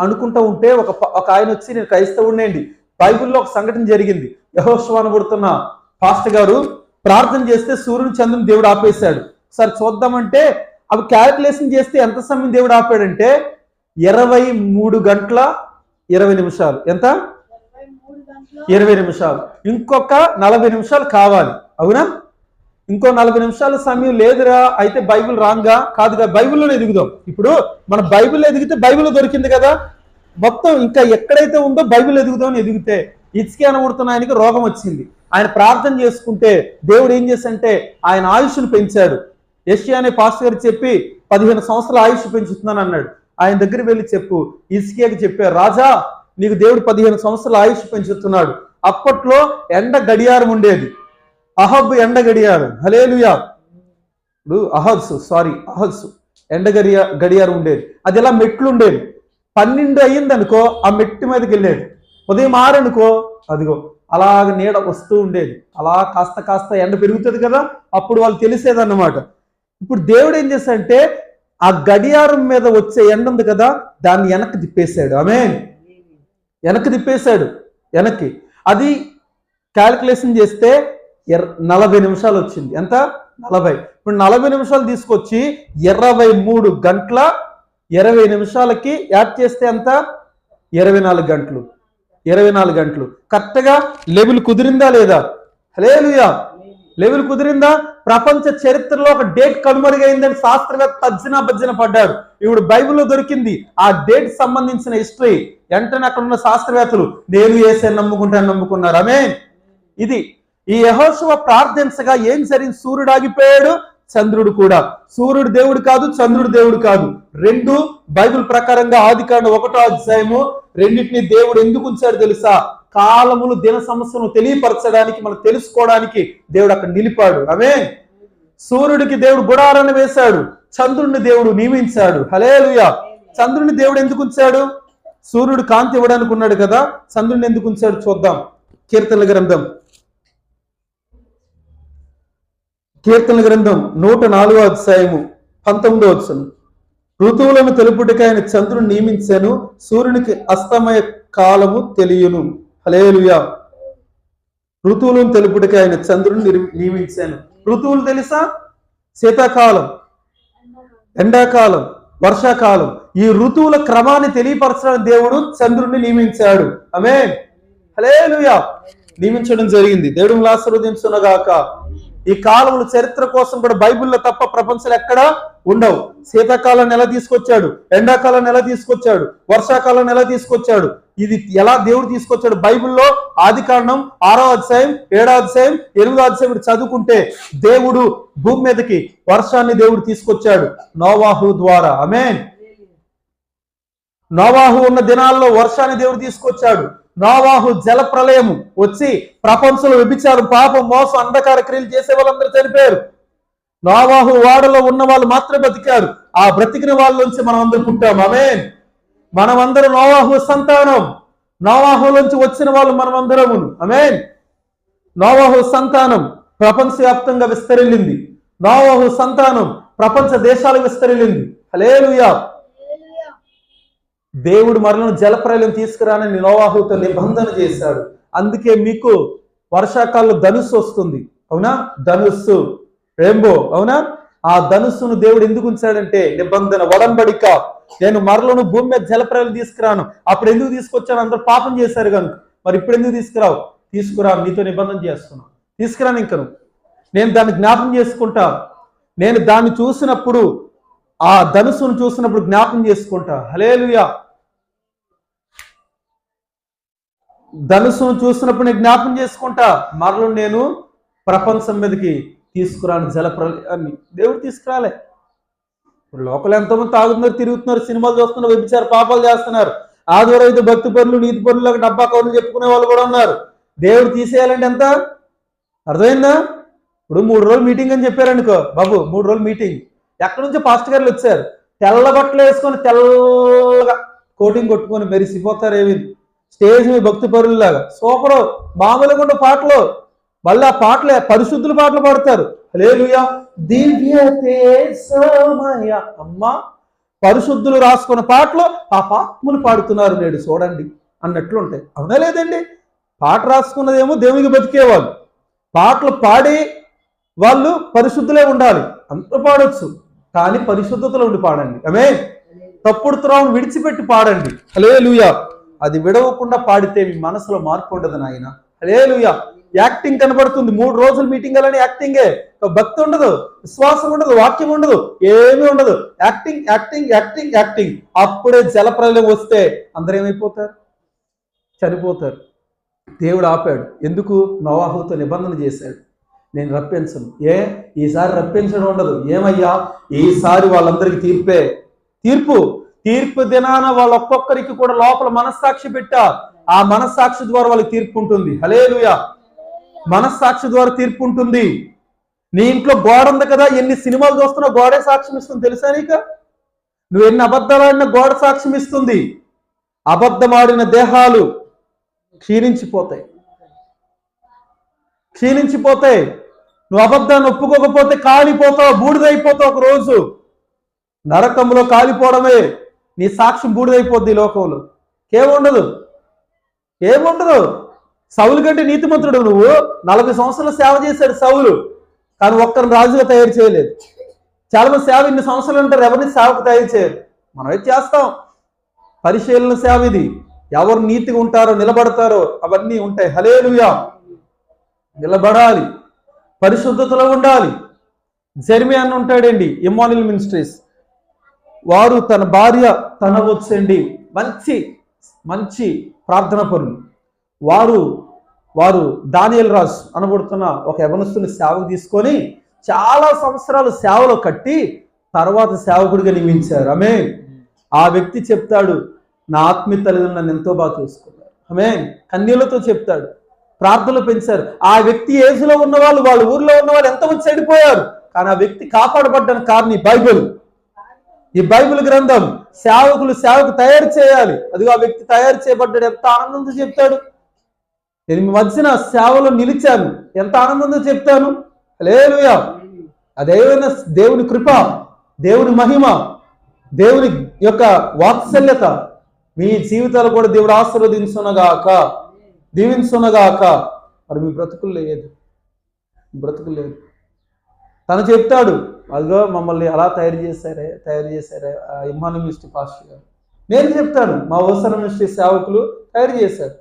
అనుకుంటూ ఉంటే ఒక ఆయన వచ్చి, నేను క్రైస్తవుడినేండి, బైబిల్లో ఒక సంఘటన జరిగింది. యెహోషువ అనబడుతున్న పాస్టర్ గారు ప్రార్థన చేస్తే సూర్యుని చంద్రుని దేవుడు ఆపేశాడు. ఒకసారి చూద్దామంటే అవి క్యాలిక్యులేషన్ చేస్తే ఎంత సమయం దేవుడు ఆపాడంటే 23 గంటల 20 నిమిషాలు. ఎంత? 20 నిమిషాలు. ఇంకొక 40 నిమిషాలు కావాలి. అవునా? ఇంకో 40 నిమిషాల సమయం లేదురా, అయితే బైబిల్ రాంగా? కాదుగా, బైబిల్లోనే ఎదుగుదాం. ఇప్పుడు మన బైబిల్లో ఎదిగితే బైబిల్లో దొరికింది కదా, మొత్తం ఇంకా ఎక్కడైతే ఉందో బైబిల్ ఎదుగుదామని ఎదిగితే హిజ్కియా అనబడుతున్న ఆయనకి రోగం వచ్చింది. ఆయన ప్రార్థన చేసుకుంటే దేవుడు ఏం చేశాడంటే ఆయన ఆయుష్ను పెంచాడు. యెషయా అనే పాస్టర్ గారు చెప్పి 15 సంవత్సరాల ఆయుష్ పెంచుతున్నాను అన్నాడు. ఆయన దగ్గర వెళ్ళి చెప్పు, హిజ్కియాకి చెప్పారు, రాజా నీకు దేవుడు 15 సంవత్సరాల ఆయుష్ పెంచుతున్నాడు. అప్పట్లో ఎండ గడియారం ఉండేది, అహబ్ ఎండ గడియారం. హల్లెలూయా. ఇప్పుడు అహద్సు ఎండ గడియారం ఉండేది. అది ఎలా మెట్లు ఉండేది. 12 అయ్యింది అనుకో ఆ మెట్టు మీదకి వెళ్ళేది. ఉదయం 6 అనుకో అదిగో అలాగ నీడ వస్తూ ఉండేది. అలా కాస్త ఎండ పెరుగుతుంది కదా, అప్పుడు వాళ్ళు తెలిసేదన్నమాట. ఇప్పుడు దేవుడు ఏం చేశాడంటే ఆ గడియారం మీద వచ్చే ఎండ ఉంది కదా, దాన్ని వెనక్కి తిప్పేశాడు. ఆమేన్. వెనక్కి తిప్పేశాడు. అది క్యాలిక్యులేషన్ చేస్తే 40 నిమిషాలు వచ్చింది. ఎంత? 40. ఇప్పుడు 40 నిమిషాలు తీసుకొచ్చి 23 గంటల 20 నిమిషాలకి యాడ్ చేస్తే ఎంత? 24 గంటలు. 24 గంటలు. కరెక్ట్గా లెవెల్ కుదిరిందా లేదా? హల్లెలూయా. లెవెల్ కుదిరిందా? ప్రపంచ చరిత్రలో ఒక డేట్ కనుమరుగైందని శాస్త్రవేత్త తజ్జినా బజ్జిన పడ్డారు. ఇప్పుడు బైబిల్లో దొరికింది ఆ డేట్ సంబంధించిన హిస్టరీ. వెంటనే అక్కడ ఉన్న శాస్త్రవేత్తలు నేను యేసుని నమ్ముకున్నారు. ఆమేన్. ఇది ఈ యెహోషువ ప్రార్థించగా ఏం జరిగింది? సూర్యుడు ఆగిపోయాడు, చంద్రుడు కూడా. సూర్యుడు దేవుడు కాదు, చంద్రుడు దేవుడు కాదు. రెండు బైబిల్ ప్రకారంగా ఆదికాండం 1వ అధ్యాయము రెండింటిని దేవుడు ఎందుకు ఉంచాడు తెలుసా? కాలములు దిన సమస్యను తెలియపరచడానికి, మనం తెలుసుకోవడానికి దేవుడు అక్కడ నిలిపాడు. ఆమేన్. సూర్యుడికి దేవుడు గుడారాన్ని వేశాడు, చంద్రుడిని దేవుడు నియమించాడు. హల్లెలూయా. చంద్రుడిని దేవుడు ఎందుకు ఉంచాడు? సూర్యుడు కాంతి ఇవ్వడానికి ఉన్నాడు కదా, చంద్రుడిని ఎందుకు ఉంచాడు చూద్దాం. కీర్తనల గ్రంథం 104వ అధ్యాయము 19వ వచనం. ఋతువులను తెలుపుటకి ఆయన చంద్రుని నియమించాను, సూర్యునికి అస్తమయ కాలము తెలియను. హల్లెలూయా. ఋతువులను తెలుపుటకి ఆయన చంద్రుని నియమించాను. ఋతువులు తెలుసా? శీతాకాలం, ఎండాకాలం, వర్షాకాలం. ఈ ఋతువుల క్రమాన్ని తెలియపరచడానికి దేవుడు చంద్రుడిని నియమించాడు. ఆమేన్. హల్లెలూయా. నియమించడం జరిగింది. దేవుడు ఆశీర్వదించునుగాక. ఈ కాలముల చరిత్ర కోసం కూడా బైబిల్లో తప్ప ప్రపంచంలో ఎక్కడా ఉండవు. శీతాకాలాన్ని ఎలా తీసుకొచ్చాడు, ఎండాకాలాన్ని ఎలా తీసుకొచ్చాడు, వర్షాకాలాన్ని ఎలా తీసుకొచ్చాడు, ఇది ఎలా దేవుడు తీసుకొచ్చాడు? బైబిల్లో ఆదికాండం 6వ అధ్యాయం, 7వ అధ్యాయం, 8వ అధ్యాయం చదువుకుంటే దేవుడు భూమి మీదకి వర్షాన్ని దేవుడు తీసుకొచ్చాడు నోవాహు ద్వారా. ఆమేన్. నోవాహు ఉన్న దినాల్లో వర్షాన్ని దేవుడు తీసుకొచ్చాడు. నోవాహు జల ప్రళయం వచ్చి ప్రపంచంలో వ్యభిచారం, పాపం, మోసం, అంధకార క్రియలు చేసే వాళ్ళందరూ చనిపోయారు. నోవాహు వాడలో ఉన్న వాళ్ళు మాత్రమే బతికారు. ఆ బ్రతికిన వాళ్ళ నుంచి మనం అందరూ పుట్టాం. ఆమేన్. మనమందరం నోవాహు సంతానం. నోవాహులోంచి వచ్చిన వాళ్ళు మనమందరము. ఆమేన్. నోవాహు సంతానం ప్రపంచవ్యాప్తంగా విస్తరిల్లింది. నోవాహు సంతానం ప్రపంచ దేశాలకు విస్తరిల్లింది. హల్లెలూయా. దేవుడు మరలను జలప్రలయం తీసుకురానని నోవాహుతో నిబంధన చేశాడు. అందుకే మీకు వర్షాకాలంలో ధనుస్సు వస్తుంది. అవునా? ధనుస్సు, రెయిన్బో. అవునా? ఆ ధనుస్సును దేవుడు ఎందుకు ఉంచాడంటే నిబంధన, ఒడంబడిక. నేను మరలను భూమి మీద జలప్రలయం తీసుకురాను. అప్పుడు ఎందుకు తీసుకొచ్చాను? అందరూ పాపం చేశారు కనుక. మరి ఇప్పుడు ఎందుకు తీసుకురాను? నీతో నిబంధన చేస్తున్నాను. తీసుకురాను. ఇంకను నేను దాన్ని జ్ఞాపం చేసుకుంటా. నేను దాన్ని చూసినప్పుడు, ఆ ధనుస్సును చూసినప్పుడు జ్ఞాపం చేసుకుంటా. హల్లెలూయా. ధనుస్సును చూసినప్పుడు నేను జ్ఞాపం చేసుకుంటా. మరలు నేను ప్రపంచం మీదకి తీసుకురాను జలప్రలయాన్ని. దేవుడు తీసుకురాలే. ఇప్పుడు లోకల్ ఎంతోమంది తాగుతున్నారు, తిరుగుతున్నారు, సినిమాలు చూస్తున్నారు, వ్యభిచార పాపాలు చేస్తున్నారు. ఆదివారం అయితే భక్తి పనులు, నీతి పనులు, డబ్బా కౌరులు చెప్పుకునే వాళ్ళు కూడా ఉన్నారు. దేవుడు తీసేయాలంటే ఎంత? అర్థమైందా? ఇప్పుడు 3 రోజులు మీటింగ్ అని చెప్పారనుకో, బాబు 3 రోజులు మీటింగ్, ఎక్కడి నుంచో పాస్టర్ గారు వచ్చారు, తెల్ల బట్టలు వేసుకొని తెల్లగా కోటింగ్ కొట్టుకొని మెరిసిపోతారు, ఏమి స్టేజ్ మీద భక్తి పరుల్లాగా సూపరు, మామూలుగా ఉండే పాటలు, మళ్ళీ ఆ పాటలే పరిశుద్ధుల పాటలు పాడతారు. హల్లెలూయా దివ్య తేజమయ, అమ్మా పరిశుద్ధులు రాసుకున్న పాటలు ఆ పాత్ములు పాడుతున్నారు నేడు చూడండి అన్నట్లు ఉంటాయి. అవునా లేదండి? పాట రాసుకున్నదేమో దేవునికి బతికేవాళ్ళు, పాటలు పాడి వాళ్ళు పరిశుద్ధులే ఉండాలి, అంత పాడొచ్చు, కానీ పరిశుద్ధతలో ఉండి పాడండి. ఆమేన్. తప్పుడు త్రోవను విడిచిపెట్టి పాడండి. హల్లెలూయా. అది విడవకుండా పాడితే మీ మనసులో మార్పు ఉండదు నాయన. హల్లెలూయా. యాక్టింగ్ కనబడుతుంది, 3 రోజులు మీటింగ్ అలానే యాక్టింగే, భక్తి ఉండదు, విశ్వాసం ఉండదు, వాక్యం ఉండదు, ఏమీ ఉండదు, యాక్టింగ్ యాక్టింగ్ యాక్టింగ్ యాక్టింగ్. అప్పుడే జలప్రలయం వస్తే అందరూ ఏమైపోతారు? చనిపోతారు. దేవుడు ఆపాడు. ఎందుకు? నోవాహుతో నిబంధన చేశాడు, నేను రప్పించను. ఈసారి రప్పించడం ఉండదు. ఏమయ్యా, ఈసారి వాళ్ళందరికీ తీర్పు దినాన వాళ్ళ ఒక్కొక్కరికి కూడా లోపల మనస్సాక్షి పెట్టా, ఆ మనస్సాక్షి ద్వారా వాళ్ళకి తీర్పు ఉంటుంది. హల్లెలూయా. మనస్సాక్షి ద్వారా తీర్పు ఉంటుంది. నీ ఇంట్లో గోడ ఉంది కదా, ఎన్ని సినిమాలు చూస్తున్నా గోడే సాక్ష్యం ఇస్తుంది తెలుసా నీకు? నువ్వు ఎన్ని అబద్ధాలు ఆడినా గోడ సాక్ష్యం ఇస్తుంది. అబద్ధమాడిన దేహాలు క్షీణించిపోతాయి. నువ్వు అబద్ధాన్ని ఒప్పుకోకపోతే కాలిపోతావు, బూడిదైపోతావు. ఒక రోజు నరకంలో కాలిపోవడమే నీ సాక్ష్యం, బూడిదైపోద్ది ఈ లోకంలో. ఏముండదు. సౌలు కంటే నీతిమంతుడు నువ్వు. 40 సంవత్సరాలు సేవ చేశాడు సౌలు, కానీ ఒక్కరిని రాజుగా తయారు చేయలేదు. చాలా మంది సేవ ఇన్ని సంవత్సరాలు అంటారు, ఎవరిని సేవకు తయారు చేయరు. మనమైతే చేస్తాం. పరిశీలన సేవ ఇది. ఎవరు నీతిగా ఉంటారో, నిలబడతారో అవన్నీ ఉంటాయి. హల్లెలూయా. నిలబడాలి, పరిశుద్ధతలో ఉండాలి. జెర్మియా అని ఉంటాడండి, ఇమ్మానుయేల్ మినిస్ట్రీస్ వారు, తన భార్య తన వచ్చండి మంచి ప్రార్థన పరులు. వారు దానియేలు రాజు అనబడుతున్న ఒక యవనస్తుని సేవకు తీసుకొని చాలా సంవత్సరాలు సేవలో కట్టి తర్వాత సేవకుడిగా నియమించారు. ఆమేన్. ఆ వ్యక్తి చెప్తాడు, నా ఆత్మీయ తల్లిదండ్రులు నన్ను ఎంతో బాగా చూసుకున్నారు. ఆమేన్. కన్నీళ్లతో చెప్తాడు, ప్రార్థనలు పెంచారు. ఆ వ్యక్తి ఏజ్లో ఉన్న వాళ్ళు, వాళ్ళ ఊర్లో ఉన్న వాళ్ళు ఎంతమంది చెడిపోయారు, కానీ ఆ వ్యక్తి కాపాడబడ్డానికి కారణం ఈ బైబిల్ గ్రంథం. సేవకు తయారు చేయాలి. అదిగో ఆ వ్యక్తి తయారు చేయబడ్డాడు. ఎంత ఆనందంతో చెప్తాడు, నేను మీ మధ్యన సేవలో నిలిచాను, ఎంత ఆనందంతో చెప్తాను. హల్లెలూయా. అదేమైనా దేవుని కృప, దేవుని మహిమ, దేవుని యొక్క వాత్సల్యత మీ జీవితాలు కూడా దేవుడు ఆశీర్వదించునగాక, దీవించునగాక. మరి మీ బ్రతుకులు లేదు. తను చెప్తాడు, అదిగో మమ్మల్ని అలా తయారు చేశారే ఇమ్మానుయేల్ మినిస్ట్రీ పాస్టర్ గారు. నేను చెప్తాను, మా అవసర మినిస్ట్రీ సేవకులు తయారు చేశారు,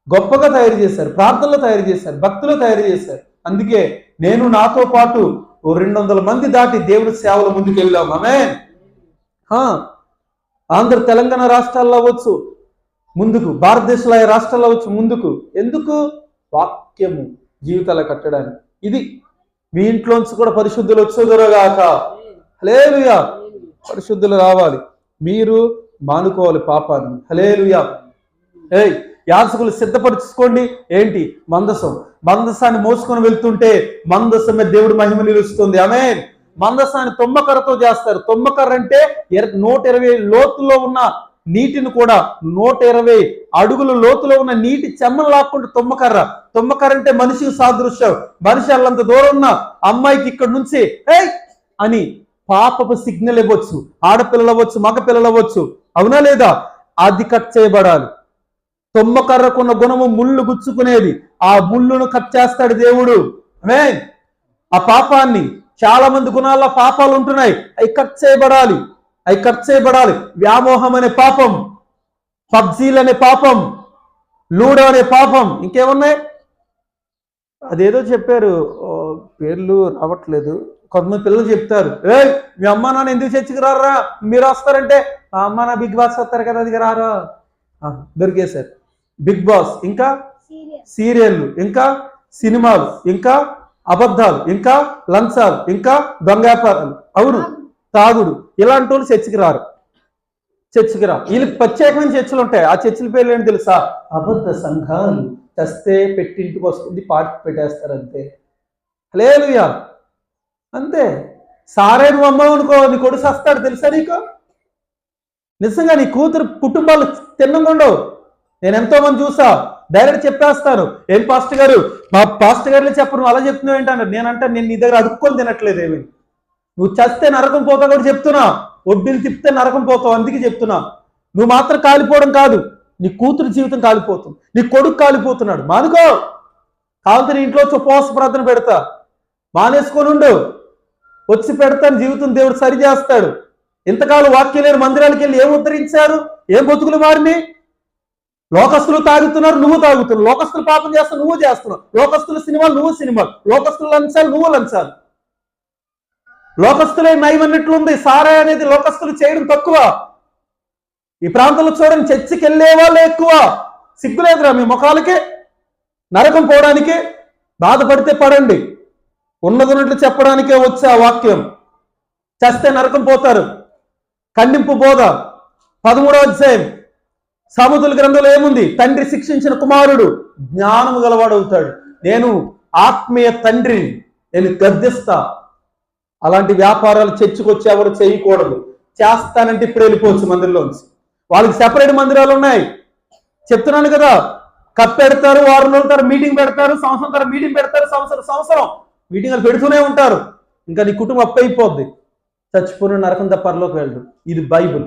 గొప్పగా తయారు చేశారు, ప్రార్థనలో తయారు చేశారు, భక్తులు తయారు చేశారు. అందుకే నేను నాతో పాటు 200 మంది దాటి దేవుని సేవల ముందుకు వెళ్ళాం. ఆమేన్. ఆంధ్ర తెలంగాణ రాష్ట్రాల్లో అవ్వచ్చు ముందుకు, భారతదేశంలో రాష్ట్రాల్లో అవ్వచ్చు ముందుకు. ఎందుకు? వాక్యము జీవితాలు కట్టడానికి. ఇది మీ ఇంట్లోంచి కూడా పరిశుద్ధులు వచ్చేదరుగాక. హల్లెలూయా. పరిశుద్ధులు రావాలి. మీరు మానుకోవాలి పాపాన్ని. హల్లెలూయా. యాజకులు సిద్ధపరచుకోండి. ఏంటి? మందసాన్ని మోసుకొని వెళ్తుంటే మందసం మీద దేవుడి మహిమ నిలుస్తుంది. ఆమేన్. మందసాన్ని తొమ్మకర్రతో చేస్తారు. తొమ్మకర్ర అంటే 120 లోతులో ఉన్న నీటిని కూడా 120 అడుగుల లోతులో ఉన్న నీటి చెమ్మలు లాక్కుంటే తొమ్మకర్ర అంటే మనిషికి సాదృశ్యం. మనిషి అల్లంత దూరం ఉన్న అమ్మాయికి ఇక్కడ నుంచి అని పాపపు సిగ్నల్ ఇవ్వచ్చు. ఆడపిల్లలు అవ్వచ్చు, మగ పిల్లలు అవ్వచ్చు. అవునా లేదా? అది కట్ చేయబడాలి. తొమ్మకర్రకున్న గుణము ముళ్ళు గుచ్చుకునేది. ఆ ముళ్ళును కట్ చేస్తాడు దేవుడు. ఆమేన్. ఆ పాపాన్ని, చాలా మంది గుణాల్లో పాపాలు ఉంటున్నాయి, అవి కట్ చేయబడాలి. వ్యామోహం అనే పాపం, పబ్జీలు అనే పాపం, లూడో అనే పాపం, ఇంకేమున్నాయి? అదేదో చెప్పారు, పేర్లు రావట్లేదు. కొంతమంది పిల్లలు చెప్తారు, మీ అమ్మ నాన్న ఎందుకు చర్చికి రారా, మీరు వస్తారంటే మా అమ్మ నా బిగ్ బాస్ వస్తారు కదా, అది రారా. దొరికేశారు. బిగ్ బాస్, ఇంకా సీరియళ్ళు, ఇంకా సినిమాలు, ఇంకా అబద్ధాలు, ఇంకా లంచాలు, ఇంకా దొంగ వ్యాపారాలు, అవును, తాగుడు. ఇలాంటి వాళ్ళు చర్చికి రా. వీళ్ళకి ప్రత్యేకమైన చర్చలు ఉంటాయి. ఆ చర్చిల పేర్లు ఏంటి తెలుసా? అబద్ధ సంఘాలు, చస్తే పెట్టింటికి వస్తుంది, పాటి పెట్టేస్తారు అంతే. హల్లెలూయా. అంతే. సారే నువ్వు అమ్మావు అనుకో, నీ కొడుకు వస్తాడు తెలుసా నీకు? నిజంగా నీ కూతురు కుటుంబాలు తిన్నంగా ఉండవు. నేను ఎంతో మంది చూసా, డైరెక్ట్ చెప్పేస్తాను, ఏం పాస్టర్ గారు, మా పాస్టర్ గారిలో చెప్పరు, నువ్వు అలా చెప్తున్నావు ఏంటన్నారు. నేనంటే నేను నీ దగ్గర అడుక్కొని తినట్లేదు ఏమి. నువ్వు చస్తే నరకం పోతావు కూడా చెప్తున్నా, ఒడ్డుని తిప్పితే నరకం పోతావు, అందుకే చెప్తున్నా. నువ్వు మాత్రం కాలిపోవడం కాదు, నీ కూతురు జీవితం కాలిపోతుంది, నీ కొడుకు కాలిపోతున్నాడు. మానుకో, కాలితే నీ ఇంట్లో ఉపవాస ప్రార్థన పెడతా, మానేసుకొని ఉండు, వచ్చి పెడతాను, జీవితం దేవుడు సరి చేస్తాడు. ఇంతకాలం వాక్యం లేని మందిరాలకు వెళ్ళి ఏం ఉద్ధరించారు? ఏం బతుకులు మారిని? లోకస్తులు తాగుతున్నారు, నువ్వు తాగుతున్నావు. లోకస్తులు పాపం చేస్తావు, నువ్వు చేస్తున్నావు. లోకస్తుల సినిమాలు, నువ్వు సినిమాలు. లోకస్తులు లంచాలు, నువ్వు లంచాలు. లోకస్తులే నయం అన్నట్లుంది. సారా అనేది లోకస్తులు చేయడం తక్కువ. ఈ ప్రాంతంలో చూడండి, చర్చికి వెళ్ళే వాళ్ళే ఎక్కువ. సిగ్గులేదురా మీ ముఖాలకే? నరకం పోవడానికి బాధపడితే పడండి, ఉన్నదన్నట్లు చెప్పడానికే వచ్చే ఆ వాక్యం. చేస్తే నరకం పోతారు. ఖండింపు బోధ 13వ అధ్యాయం సామెతల గ్రంథంలో ఏముంది? తండ్రి శిక్షించిన కుమారుడు జ్ఞానము గలవాడవుతాడు. నేను ఆత్మీయ తండ్రిని, నేను గద్దిస్తా. అలాంటి వ్యాపారాలు చర్చికి వచ్చి ఎవరు చేయకూడదు. చేస్తానంటే ఇప్పుడు వెళ్ళిపోవచ్చు మందిరంలోంచి. వాళ్ళకి సెపరేట్ మందిరాలు ఉన్నాయి, చెప్తున్నాను కదా. కప్పెడతారు, వారం రోజుల మీటింగ్ పెడతారు, సంవత్సరం తర్వాత మీటింగ్ పెడతారు, సంవత్సరం మీటింగ్లు పెడుతూనే ఉంటారు. ఇంకా నీ కుటుంబం అప్పైపోద్ది. చచ్చిపోయిన నరకం పరలోకి వెళ్ళు. ఇది బైబిల్.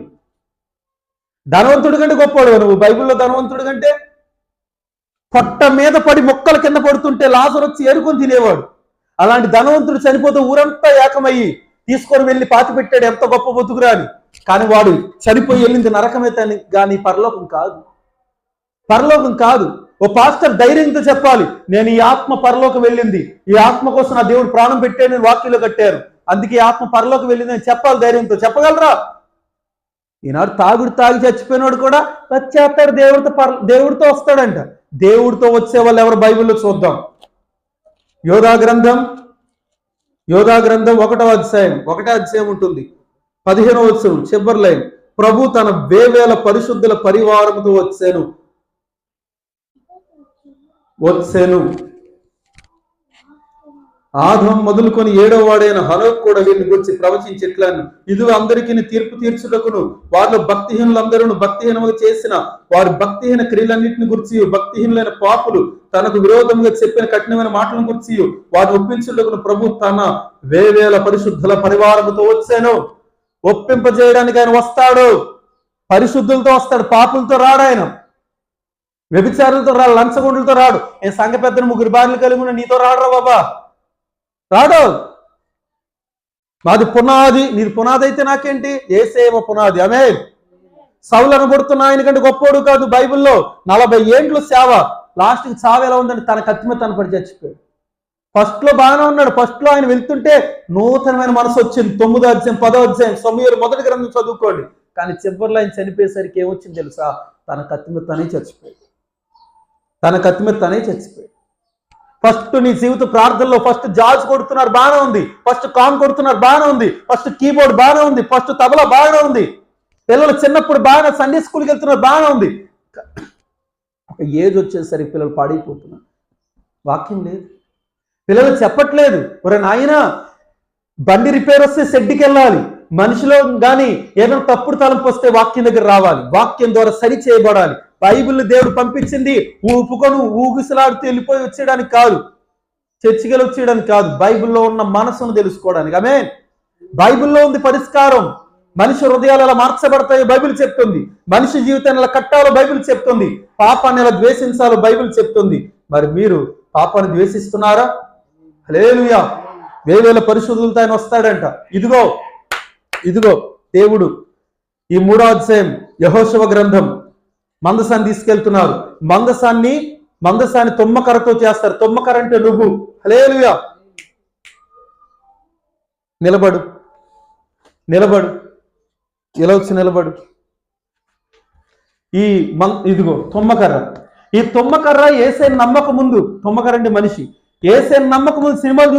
ధనవంతుడి కంటే గొప్పవాడు నువ్వు. బైబిల్లో ధనవంతుడి కంటే పొట్ట మీద పడి మొక్కల కింద పడుతుంటే లాజరు వచ్చి ఏరుకొని తినేవాడు. అలాంటి ధనవంతుడు చనిపోతే ఊరంతా ఏకమయ్యి తీసుకొని వెళ్ళి పాతి పెట్టాడు, ఎంత గొప్ప బతుకురా అని. కానీ వాడు చనిపోయి వెళ్ళింది నరకమే కానీ పరలోకం కాదు. పరలోకం కాదు. ఓ పాస్టర్ ధైర్యంతో చెప్పాలి, నేను ఈ ఆత్మ పరలోకం వెళ్ళింది, ఈ ఆత్మ కోసం నా దేవుడు ప్రాణం పెట్టాడు, నేను వాక్యంలో కట్టారు, అందుకే ఈ ఆత్మ పరలోకం వెళ్ళింది అని చెప్పాలి ధైర్యంతో. చెప్పగలరా? ఈనాడు తాగి చచ్చిపోయినాడు కూడా వచ్చేస్తాడు, దేవుడితో వస్తాడంట. దేవుడితో వచ్చే వాళ్ళు ఎవరు బైబిల్లో చూద్దాం. యోధా గ్రంథం 1వ అధ్యాయం ఉంటుంది, 15వ వచనం చివరి లైన్. ప్రభు తన వేవేల పరిశుద్ధుల పరివారముతో వచ్చాను. ఆదం మొదలుకొని 7వ వాడైన హనోకు కూడా వీరిని గురించి ప్రవచించి ఇట్లాను, ఇదిగో అందరికీ తీర్పు తీర్చుటకును వారిలో భక్తిహీనులందరూ భక్తిహీనముగా చేసిన వారి భక్తిహీన క్రియలన్నింటిని గురించి, భక్తిహీనులైన పాపులు తనకు విరోధంగా చెప్పిన కఠినమైన మాటలను గురించి వారిని ఒప్పించుటకును ప్రభు తన వేవేల పరిశుద్ధుల పరివారముతో వచ్చాను. ఒప్పింపజేయడానికి ఆయన వస్తాడు. పరిశుద్ధులతో వస్తాడు, పాపులతో రాడు. ఆయన వ్యభిచారులతో రాడు, లంచగొండులతో రాడు. నేను సంఘ పెద్దను 3 భార్యలు కలిగి ఉన్న నీతో రాడరా బాబా, రాడు. మాది పునాది, నీది పునాది అయితే నాకేంటి? యేసేమ పునాది. ఆమేన్. సౌలు అనబడుతున్న ఆయన కంటే గొప్పోడు కాదు. బైబిల్లో 40 ఏండ్లు సేవ, లాస్ట్కి చావు ఎలా ఉందంటే తన కత్తి మీద తన పడి చచ్చిపోయాడు. ఫస్ట్ లో బాగానే ఉన్నాడు. ఫస్ట్ లో ఆయన వెళ్తుంటే నూతనమైన మనసు వచ్చింది. 9వ అధ్యాయం 10వ అధ్యాయం సమూయేలు మొదటి గ్రంథం చదువుకోండి. కానీ చివరిలో ఆయన చనిపోయేసరికి ఏమొచ్చింది తెలుసా? తన కత్తి మీద తనే చచ్చిపోయాడు. ఫస్ట్ నీ జీవిత ప్రార్థనలో ఫస్ట్ జాజ్ కొడుతున్నారు, బాగానే ఉంది. ఫస్ట్ కామ్ కొడుతున్నారు, బాగానే ఉంది. ఫస్ట్ కీబోర్డ్ బాగానే ఉంది. ఫస్ట్ తబలా బాగానే ఉంది. పిల్లలు చిన్నప్పుడు బాగా సండే స్కూల్కి వెళ్తున్నారు, బాగానే ఉంది. ఒక ఏజ్ వచ్చేసరికి పిల్లలు పాడైపోతున్నారు. వాక్యం లేదు, పిల్లలు చెప్పట్లేదు. ఒరే నాయనా, బండి రిపేర్ వస్తే షెడ్కి వెళ్ళాలి. మనిషిలో కానీ ఏదైనా తప్పుడు తలంపు వస్తే వాక్యం దగ్గర రావాలి. వాక్యం ద్వారా సరి చేయబడాలి. బైబిల్ని దేవుడు పంపించింది ఊపుకొని ఊగిసలాడుతూ వెళ్ళిపోయి వచ్చేయడానికి కాదు, చర్చికి వచ్చేయడానికి కాదు, బైబిల్లో ఉన్న మనసును తెలుసుకోవడానికి. ఆమేన్. బైబిల్లో ఉంది పరిష్కారం. మనిషి హృదయాలు ఎలా మార్చబడతాయో బైబిల్ చెప్తుంది. మనిషి జీవితాన్ని ఎలా కట్టాలో బైబిల్ చెప్తుంది. పాపాన్ని ఎలా ద్వేషించాలో బైబిల్ చెప్తుంది. మరి మీరు పాపాన్ని ద్వేషిస్తున్నారా? హల్లెలూయా. వేవేల పరిశుద్ధులతో ఆయన వస్తాడంట. ఇదిగో దేవుడు ఈ 3వ అధ్యాయం యెహోషువ గ్రంథం మందసాన్ని తీసుకెళ్తున్నారు. మందసాన్ని తుమ్మకర్రతో చేస్తారు. తుమ్మకర్ర అంటే నువ్వు. హల్లెలూయా. నిలబడు, ఇలా వచ్చి నిలబడు. ఇదిగో తుమ్మకర్ర. ఈ తుమ్మకర్ర యేసేని నమ్మక ముందు, తుమ్మకర్ర అంటే మనిషి, యేసేని నమ్మక ముందు సినిమాలు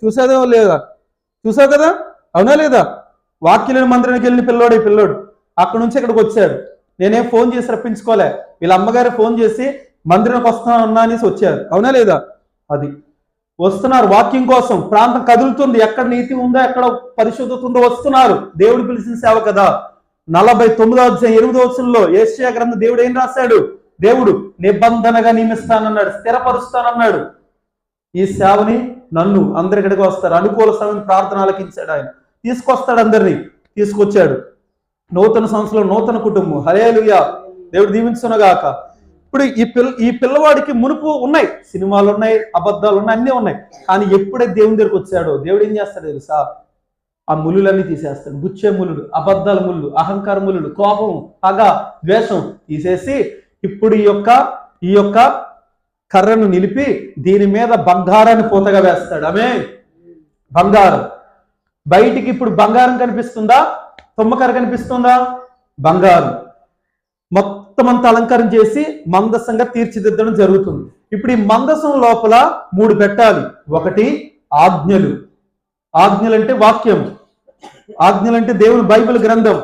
చూసేదో లేదా? చూసావు కదా, అవునా లేదా? వాక్యలేని మందిరానికి వెళ్ళిన పిల్లోడు అక్కడ నుంచి ఇక్కడికి వచ్చాడు. నేనేం ఫోన్ చేసి రప్పించుకోలే. వీళ్ళ అమ్మగారు ఫోన్ చేసి మందిరానికి వస్తున్నా అనేసి వచ్చారు, అవునా లేదా? అది వస్తున్నారు వాక్యం కోసం. ప్రాంతం కదులుతుంది, ఎక్కడ నీతి ఉందో ఎక్కడ పరిశుద్ధత ఉందో వస్తున్నారు. దేవుడు పిలిచిన సేవ కదా. 49వ అధ్యాయం 8వ వచనంలో యెషయా గ్రంథం దేవుడు ఏం రాశాడు? దేవుడు నిబంధనగా నియమిస్తానన్నాడు, స్థిరపరుస్తానన్నాడు. ఈ సేవని నన్ను అందరికడికి వస్తారు. అనుకూల సమయం ప్రార్థన ఆలకించాడు, ఆయన తీసుకొస్తాడు, అందరినీ తీసుకొచ్చాడు. నూతన సంవత్సరంలో నూతన కుటుంబం. హల్లెలూయా, దేవుడు దీవించునుగాక. ఇప్పుడు ఈ పిల్లవాడికి మునుపు ఉన్నాయి, సినిమాలు ఉన్నాయి, అబద్ధాలు ఉన్నాయి, అన్నీ ఉన్నాయి. కానీ ఎప్పుడైతే దేవుని దగ్గరికి వచ్చాడో దేవుడు ఏం చేస్తాడు తెలుసా? ఆ ముళ్ళులన్నీ తీసేస్తాడు. గుచ్చే ముళ్ళు, అబద్ధాల ముళ్ళు, అహంకార ముళ్ళు, కోపం, పగ, ద్వేషం తీసేసి ఇప్పుడు ఈ యొక్క కర్రను నిలిపి దీని మీద బంగారాన్ని పూతగా వేస్తాడు. ఆమేన్. బంగారం బయటికి ఇప్పుడు బంగారం కనిపిస్తుందా? తుమ్మకర్ర కనిపిస్తుందా? బంగారం మొత్తం అంతా అలంకారం చేసి మందసంగా తీర్చిదిద్దడం జరుగుతుంది. ఇప్పుడు ఈ మందసం లోపల 3 పెట్టాలి. ఒకటి ఆజ్ఞలు. ఆజ్ఞలు అంటే వాక్యం, ఆజ్ఞలు అంటే దేవుని బైబిల్ గ్రంథం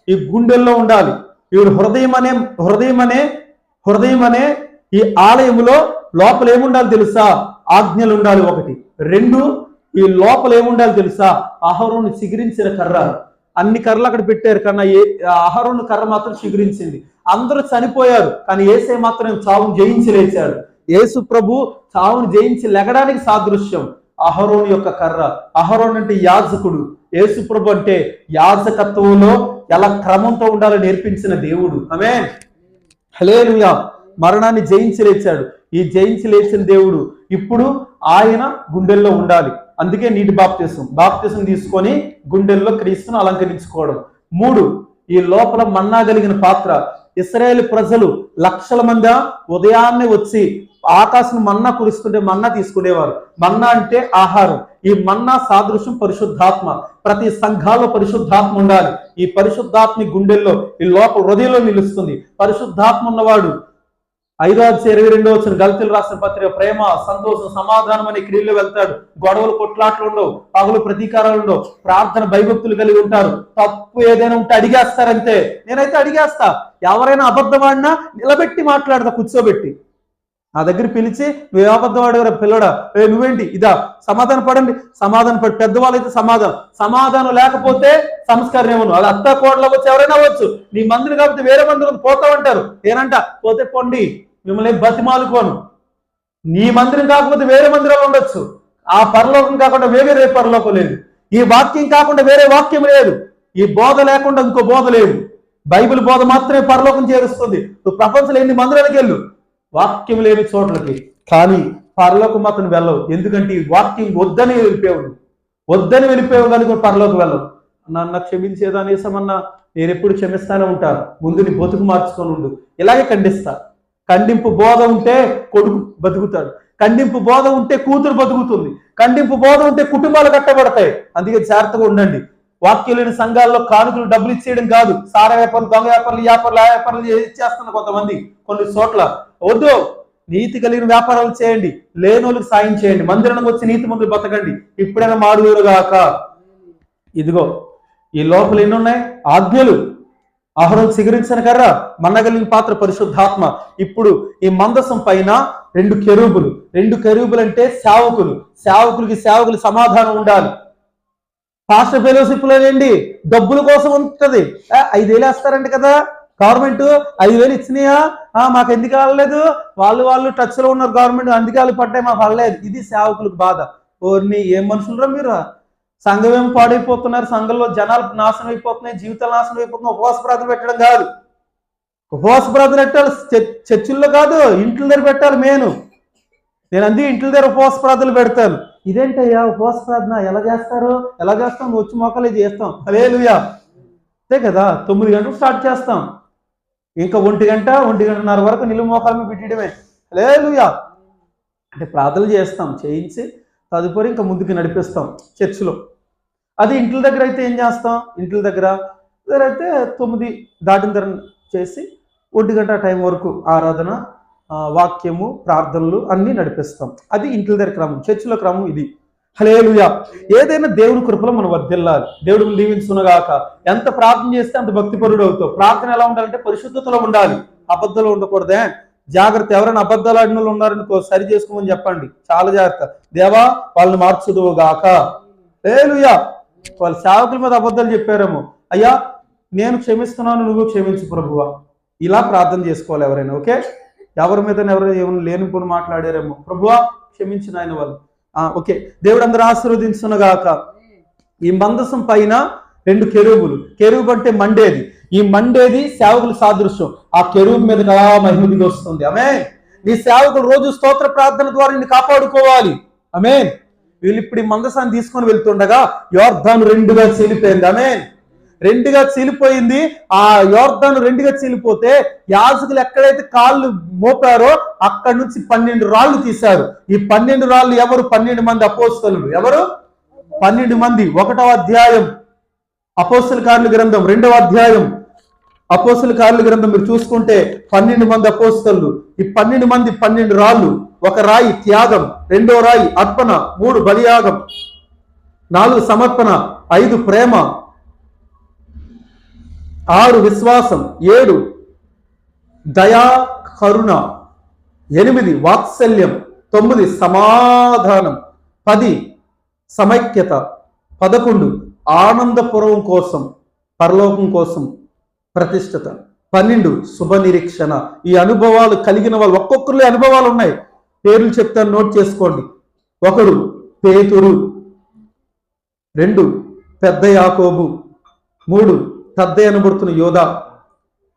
ఈ గుండెల్లో ఉండాలి. ఇప్పుడు హృదయం అనే ఈ ఆలయములో లోపల ఏముండాలి తెలుసా? ఆజ్ఞలు ఉండాలి. ఒకటి. 2 ఈ లోపల ఏముండాలి తెలుసా? అహరోను చిగురించిన కర్ర. అన్ని కర్రలు అక్కడ పెట్టారు, కానీ అహరోను కర్ర మాత్రం చిగురించింది. అందరూ చనిపోయారు, కానీ యేసే మాత్రం చావును జయించి లేచాడు. యేసు ప్రభు చావును జయించి లెగడానికి సాదృశ్యం అహరోను యొక్క కర్ర. అహరోను అంటే యాజకుడు, యేసు ప్రభు అంటే యాజకత్వంలో ఎలా క్రమంతో ఉండాలో నేర్పించిన దేవుడు. ఆమేన్. హల్లెలూయా. మరణాన్ని జయించి లేచాడు. ఈ జయించి లేచిన దేవుడు ఇప్పుడు ఆయన గుండెల్లో ఉండాలి. అందుకే నీటి బాప్తిసం తీసుకొని గుండెల్లో క్రీస్తును అలంకరించుకోవడం. 3 ఈ లోపల మన్నా కలిగిన పాత్ర. ఇశ్రాయేలు ప్రజలు లక్షల మంది ఉదయాన్నే వచ్చి ఆకాశం మన్నా కురుస్తుంటే మన్నా తీసుకునేవారు. మన్నా అంటే ఆహారం. ఈ మన్నా సాదృశ్యం పరిశుద్ధాత్మ. ప్రతి సంఘాల్లో పరిశుద్ధాత్మ ఉండాలి. ఈ పరిశుద్ధాత్మ గుండెల్లో ఈ లోపల హృదయంలో నిలుస్తుంది. పరిశుద్ధాత్మ ఉన్నవాడు 5వ అధ్యాయం 22వ వచనం గలతీయులకు రాసిన పత్రిక ప్రేమ, సంతోషం, సమాధానం అనే క్రియల్లో వెళ్తాడు. గొడవలు, కొట్లాట్లు ఉండవు, పగులు, ప్రతీకారాలు ఉండవు. ప్రార్థన, భయభక్తులు కలిగి ఉంటారు. తప్పు ఏదైనా ఉంటే అడిగేస్తారంతే. నేనైతే అడిగేస్తా. ఎవరైనా అబద్ధం ఆడినా నిలబెట్టి మాట్లాడతా, కూర్చోబెట్టి. నా దగ్గర పిలిచి నువ్వు ఏ అబద్ధం ఆడేవరా పిల్లడా, నువ్వేంటి ఇదా, సమాధానం పడండి. సమాధానం పడి పెద్దవాళ్ళైతే సమాధానం లేకపోతే సంస్కారం ఏమను. అది అత్త కోడలు అవ్వచ్చు, ఎవరైనా అవ్వచ్చు. నీ మందిని కాబట్టి వేరే మందిరం పోతా ఉంటారు. ఏనంట పోతే పొండి, మిమ్మల్ని బతిమాలుకోను. నీ మందిరం కాకపోతే వేరే మందిరాలు ఉండొచ్చు. ఆ పరలోకం కాకుండా వేరే పరలోకం లేదు. ఈ వాక్యం కాకుండా వేరే వాక్యం లేదు. ఈ బోధ లేకుండా ఇంకో బోధ లేదు. బైబిల్ బోధ మాత్రమే పరలోకం చేరుస్తుంది. నువ్వు ప్రపంచంలో ఎన్ని మందిరాలకు వెళ్ళు, వాక్యం లేని చోట్లకి, కానీ పరలోకం మాత్రం వెళ్ళవు. ఎందుకంటే ఈ వాక్యం వద్దని వెళ్ళిపోయావు కనుక పరలోకం వెళ్ళవు. నన్ను క్షమించేదా అనేసమన్నా నేను ఎప్పుడు క్షమిస్తానే ఉంటాను. ముందు నీ బతుకు మార్చుకొని ఉండు. ఇలాగే ఖండిస్తా. ఖండింపు బోధ ఉంటే కొడుకు బతుకుతాడు, ఖండింపు బోధ ఉంటే కూతురు బతుకుతుంది, ఖండింపు బోధ ఉంటే కుటుంబాలు కట్టబడతాయి. అందుకే జాగ్రత్తగా ఉండండి. వాక్యం లేని సంఘాల్లో కానుకలు డబ్బులు ఇచ్చేయడం కాదు. సారా వ్యాపారులు, దొంగ వ్యాపారులు, ఆ వ్యాపారాలు చేస్తున్నారు కొంతమంది కొన్ని చోట్ల. వద్దు, నీతి కలిగిన వ్యాపారాలు చేయండి, లేనోళ్ళకి సాయం చేయండి, మందిరానికి వచ్చి నీతి మందులు బతకండి. ఇప్పుడైనా మాడుగాక. ఇదిగో ఈ లోపల ఎన్నున్నాయి? ఆజ్ఞలు. అహరోను చిగురించిన కర్ర, మన్నగలిగిన పాత్ర పరిశుద్ధాత్మ. ఇప్పుడు ఈ మందసం పైన 2 కెరూబులు. 2 కెరూబులు అంటే సేవకులు సమాధానం ఉండాలి. పాస్టర్ ఫెలోషిప్లో ఏంటి డబ్బుల కోసం ఉంటుంది. 5,000 వేస్తారంట కదా గవర్నమెంట్, 5,000 ఇచ్చినాయా, మాకు ఎందుకు కాలేదు, వాళ్ళు టచ్ లో ఉన్నారు గవర్నమెంట్, అందుకే వాళ్ళు పడ్డాయి, మాకు పడలేదు. ఇది సేవకులకు బాధ. ఓర్ని ఏం మనుషులరా మీరు? సంఘం ఏం పాడైపోతున్నారు, సంఘంలో జనాలు నాశనం అయిపోతున్నాయి, జీవితాలు నాశనం అయిపోతున్నాయి. ఉపవాస ప్రార్థన పెట్టడం కాదు. ఉపవాస ప్రార్థన పెట్టాలి చర్చిల్లో కాదు, ఇంట్ల దగ్గర పెట్టాలి. నేను అందుకే ఇంట్ల దగ్గర ఉపవాస ప్రార్థనలు పెడతాను. ఇదేంటయ్యా ఉపవాస ప్రార్థన ఎలా చేస్తాం? వచ్చి మోకాలే చేస్తాం. హల్లెలూయా. అంతే కదా. 9 గంటలకు స్టార్ట్ చేస్తాం, ఇంకా 1 గంట 1:30 వరకు నిలువు మోకాల మీద పెట్టడమే. హల్లెలూయా. అంటే ప్రార్థనలు చేయించి తదుపరి ఇంకా ముందుకు నడిపిస్తాం చర్చిలో. అది ఇంట్ల దగ్గర అయితే ఏం చేస్తాం? ఇంట్ల దగ్గర అయితే 9 దాటిన తర్వాత చేసి 1 గంట టైం వరకు ఆరాధన, వాక్యము, ప్రార్థనలు అన్నీ నడిపిస్తాం. అది ఇంట్ల దగ్గర క్రమం. చర్చిలో క్రమం ఇది. హల్లెలూయా. ఏదైనా దేవుని కృపలో మనం వర్ధిల్లాలి. దేవుడు దీవించునుగాక. ఎంత ప్రార్థన చేస్తే అంత భక్తిపరుడు అవుతావు. ప్రార్థన ఎలా ఉండాలంటే పరిశుద్ధతలో ఉండాలి, అబద్ధంలో ఉండకూడదే. జాగ్రత్త. ఎవరైనా అబద్ధాలు ఆడిన వాళ్ళు ఉన్నారనుకో, సరి చేసుకోమని చెప్పండి. చాలా జాగ్రత్త. దేవా వాళ్ళని మార్చుదువు గాక. హల్లెలూయా. వాళ్ళ సేవకుల మీద అబద్ధాలు చెప్పారేమో, అయ్యా నేను క్షమిస్తున్నాను, నువ్వు క్షమించు ప్రభువా. ఇలా ప్రార్థన చేసుకోవాలి ఎవరైనా. ఓకే, ఎవరి మీద ఎవరైనా ఏమైనా లేనిపోని మాట్లాడారేమో, ప్రభువా క్షమించిన ఆయన వాళ్ళు. ఓకే, దేవుడు అందరూ ఆశీర్వదించునుగాక. ఈ మందసం పైన 2 కెరూబులు. కెరూబు అంటే మండేది. ఈ మండేది సేవకుల సాదృశ్యం. ఆ కెరూబు మీద మహిమ దిగి వస్తుంది. ఆమేన్. నీ సేవకులు రోజు స్తోత్ర ప్రార్థన ద్వారా నిన్ను కాపాడుకోవాలి. ఆమేన్. వీళ్ళు ఇప్పుడు ఈ మందసాన్ని తీసుకొని వెళ్తుండగా యోర్దాను 2గా చీలిపోయింది. ఆమేన్. 2గా చీలిపోయింది. ఆ యోర్దాను 2గా చీలిపోతే యాజకులు ఎక్కడైతే కాళ్ళు మోపారో అక్కడి నుంచి 12 రాళ్లు తీశారు. ఈ 12 రాళ్లు ఎవరు? 12 మంది అపోస్తలులు. ఎవరు? 12 మంది. 1వ అధ్యాయం అపోస్తల కార్యాల గ్రంథం, 2వ అధ్యాయం అపోస్తల కార్యాల గ్రంథం మీరు చూసుకుంటే 12 మంది అపోస్తలులు. ఈ 12 మంది 12 రాళ్ళు. 1 రాయి త్యాగం, 2వ రాయి అర్పణ, 3 బలియాగం, 4 సమర్పణ, 5 ప్రేమ, 6 విశ్వాసం, 7 దయా కరుణ, 8 వాత్సల్యం, 9 సమాధానం, 10 సమైక్యత, 11 ఆనందపురం కోసం, పరలోకం కోసం ప్రతిష్టత, 12 శుభ నిరీక్షణ. ఈ అనుభవాలు కలిగిన వాళ్ళు ఒక్కొక్కరిలో అనుభవాలు ఉన్నాయి. పేర్లు చెప్తాను, నోట్ చేసుకోండి. 1 పేతురు, 2 పెద్ద యాకోబు, 3 తద్దే అనబడుతున్న యోధా,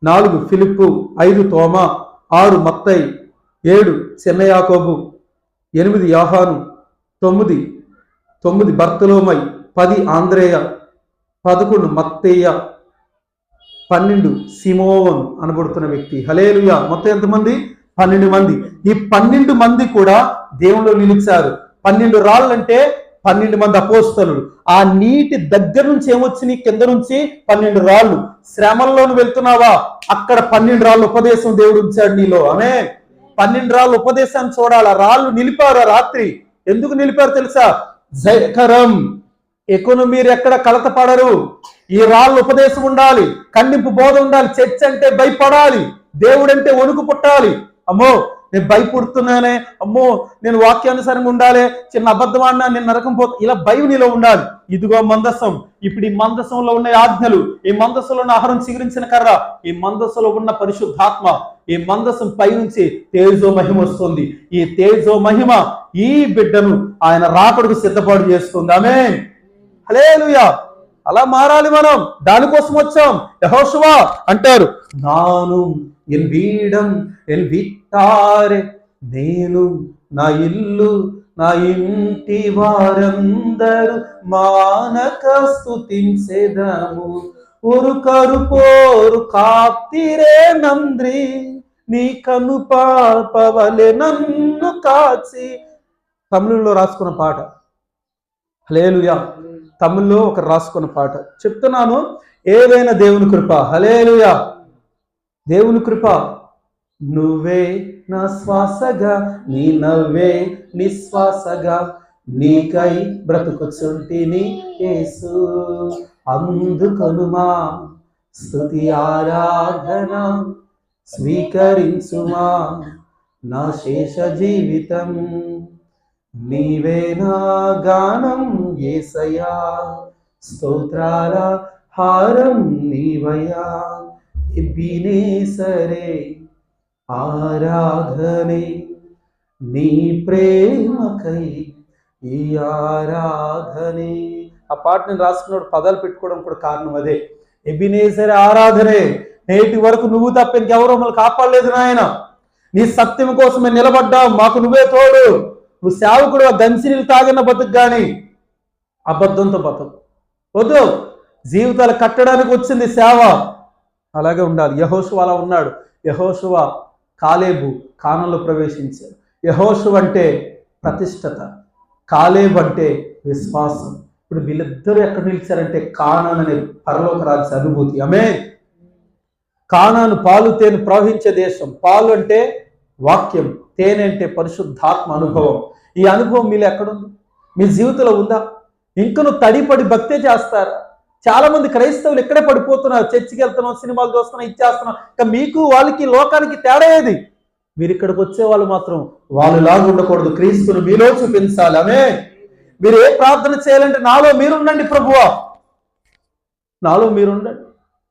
4 ఫిలిప్పు, 5 తోమా, 6 మత్తయి, 7 చిన్న యాకోబు, 8 యోహాను, 9 బర్తలోమై, 10 ఆంద్రేయ, 11 మత్తేయ, 12 సిమోన్ అనబడుతున్న వ్యక్తి. హల్లెలూయా. మొత్తం ఎంతమంది? 12 మంది. ఈ 12 మంది కూడా దేవుళ్ళు నిలిచారు. 12 రాళ్ళు అంటే 12 మంది అపోస్తలులు. ఆ నీటి దగ్గర నుంచి ఏమొచ్చినాయి? కింద నుంచి 12 రాళ్ళు. శ్రమల్లోను వెళ్తున్నావా? అక్కడ 12 రాళ్ళు ఉపదేశం దేవుడు ఉంచాడు నీలో. ఆమేన్. 12 రాళ్ళు ఉపదేశాన్ని చూడాలి. ఆ రాళ్ళు నిలిపారు ఆ రాత్రి. ఎందుకు నిలిపారు తెలుసా? జయకరం. మీరు ఎక్కడ కలత పడరు. ఈ రాళ్ళు ఉపదేశం ఉండాలి, ఖండింపు బోధ ఉండాలి. చర్చ అంటే భయపడాలి, దేవుడంటే వణుకు పుట్టాలి. అమ్మో నేను భయపడుతున్నానే, అమ్మో నేను వాక్యానుసారంగా ఉండాలి, చిన్న అబద్ధం ఆడినా నేను నరకం పోతా, ఇలా భయం నీలో ఉండాలి. ఇదిగో మందసం. ఇప్పుడు ఈ మందసంలో ఉన్న ఆజ్ఞలు, ఈ మందసంలో ఉన్న ఆహారం చిగురించిన కర్ర, ఈ మందసంలో ఉన్న పరిశుద్ధాత్మ, ఈ మందసం పైనుంచి తేజో మహిమ వస్తుంది. ఈ తేజో మహిమ ఈ బిడ్డను ఆయన రాకడకు సిద్ధపాటు చేస్తుంది. ఆమేన్. హల్లెలూయా. అలా మారాలి మనం. దానికోసం వచ్చాం. యెహోషువా అంటారు, నాను ఎన్ వీడం ఎన్ విట్టారే, నేను నా ఇల్లు నా ఇంటి వారందరూ మానక స్తుతించెదము. ఉరుకరు పోరు కాప్తిరే నంద్రి, నీ కను పాపవలె నన్ను కాచి. తమిళంలో రాసుకున్న పాట. హల్లెలూయా. తమిళ్లో ఒకరు రాసుకున్న పాట చెప్తున్నాను. ఏదైనా దేవుని కృప. హల్లెలూయా. దేవుని కృప. నువ్వే నా శ్వాసగా, నీ నవ్వే నిశ్వాసగా, నీకై బ్రతుకుచుంటిని యేసు. అందుకనుమా స్తుతి ఆరాధన, స్వీకరించుమా నా శేష జీవితం. నీవే నా గానం యేసయ్యా, స్తోత్రాల హారం నీవయ్యా. ఎబినేసరే ఆరాధనే, నీ ప్రేమకై ఈ ఆరాధనే. ఆ పాట నేను రాసుకున్నాడు, పదాలు పెట్టుకోవడం కూడా కారణం అదే. ఎబినేసరే ఆరాధనే. నేటి వరకు నువ్వు తప్ప ఇంకెవరో మమ్మల్ని కాపాడలేదు నాయన. నీ సత్యం కోసమే నిలబడ్డావు, మాకు నువ్వే తోడు. నువ్వు సేవకుడు గంచినీళ్ళు తాగిన బతుకు కానీ అబద్ధంతో బతుకు వద్దు. జీవితాలు కట్టడానికి వచ్చింది సేవ. అలాగే ఉండాలి. యెహోషువ అలా ఉన్నాడు. యెహోషువ, కాలేబు కానానులో ప్రవేశించారు. యెహోషువ అంటే ప్రతిష్టత, కాలేబు అంటే విశ్వాసం. ఇప్పుడు వీళ్ళిద్దరూ ఎక్కడ నిలిచారంటే కానాను అనే పరలోక రాజ్య అనుభూతి. ఆమేన్. కానాను పాలు తేనె ప్రవహించే దేశం. పాలు అంటే వాక్యం, తేనె అంటే పరిశుద్ధాత్మ అనుభవం. ఈ అనుభవం మీలో ఎక్కడుంది? మీ జీవితంలో ఉందా? ఇంకా నువ్వు తడిపడి భక్తే చేస్తారా? చాలా మంది క్రైస్తవులు ఇక్కడే పడిపోతున్నారు. చర్చికి వెళ్తున్నాం, సినిమాలు చూస్తున్నాం, ఇచ్చేస్తున్నాం. ఇంకా మీకు వాళ్ళకి లోకానికి తేడా ఏది? మీరు ఇక్కడికి వచ్చే వాళ్ళు మాత్రం వాళ్ళలాగా ఉండకూడదు, క్రీస్తును మీలో చూపించాలి. ఆమేన్. మీరు ఏ ప్రార్థన చేయాలంటే నాలో మీరుండండి ప్రభువా, నాలో మీరుండండి.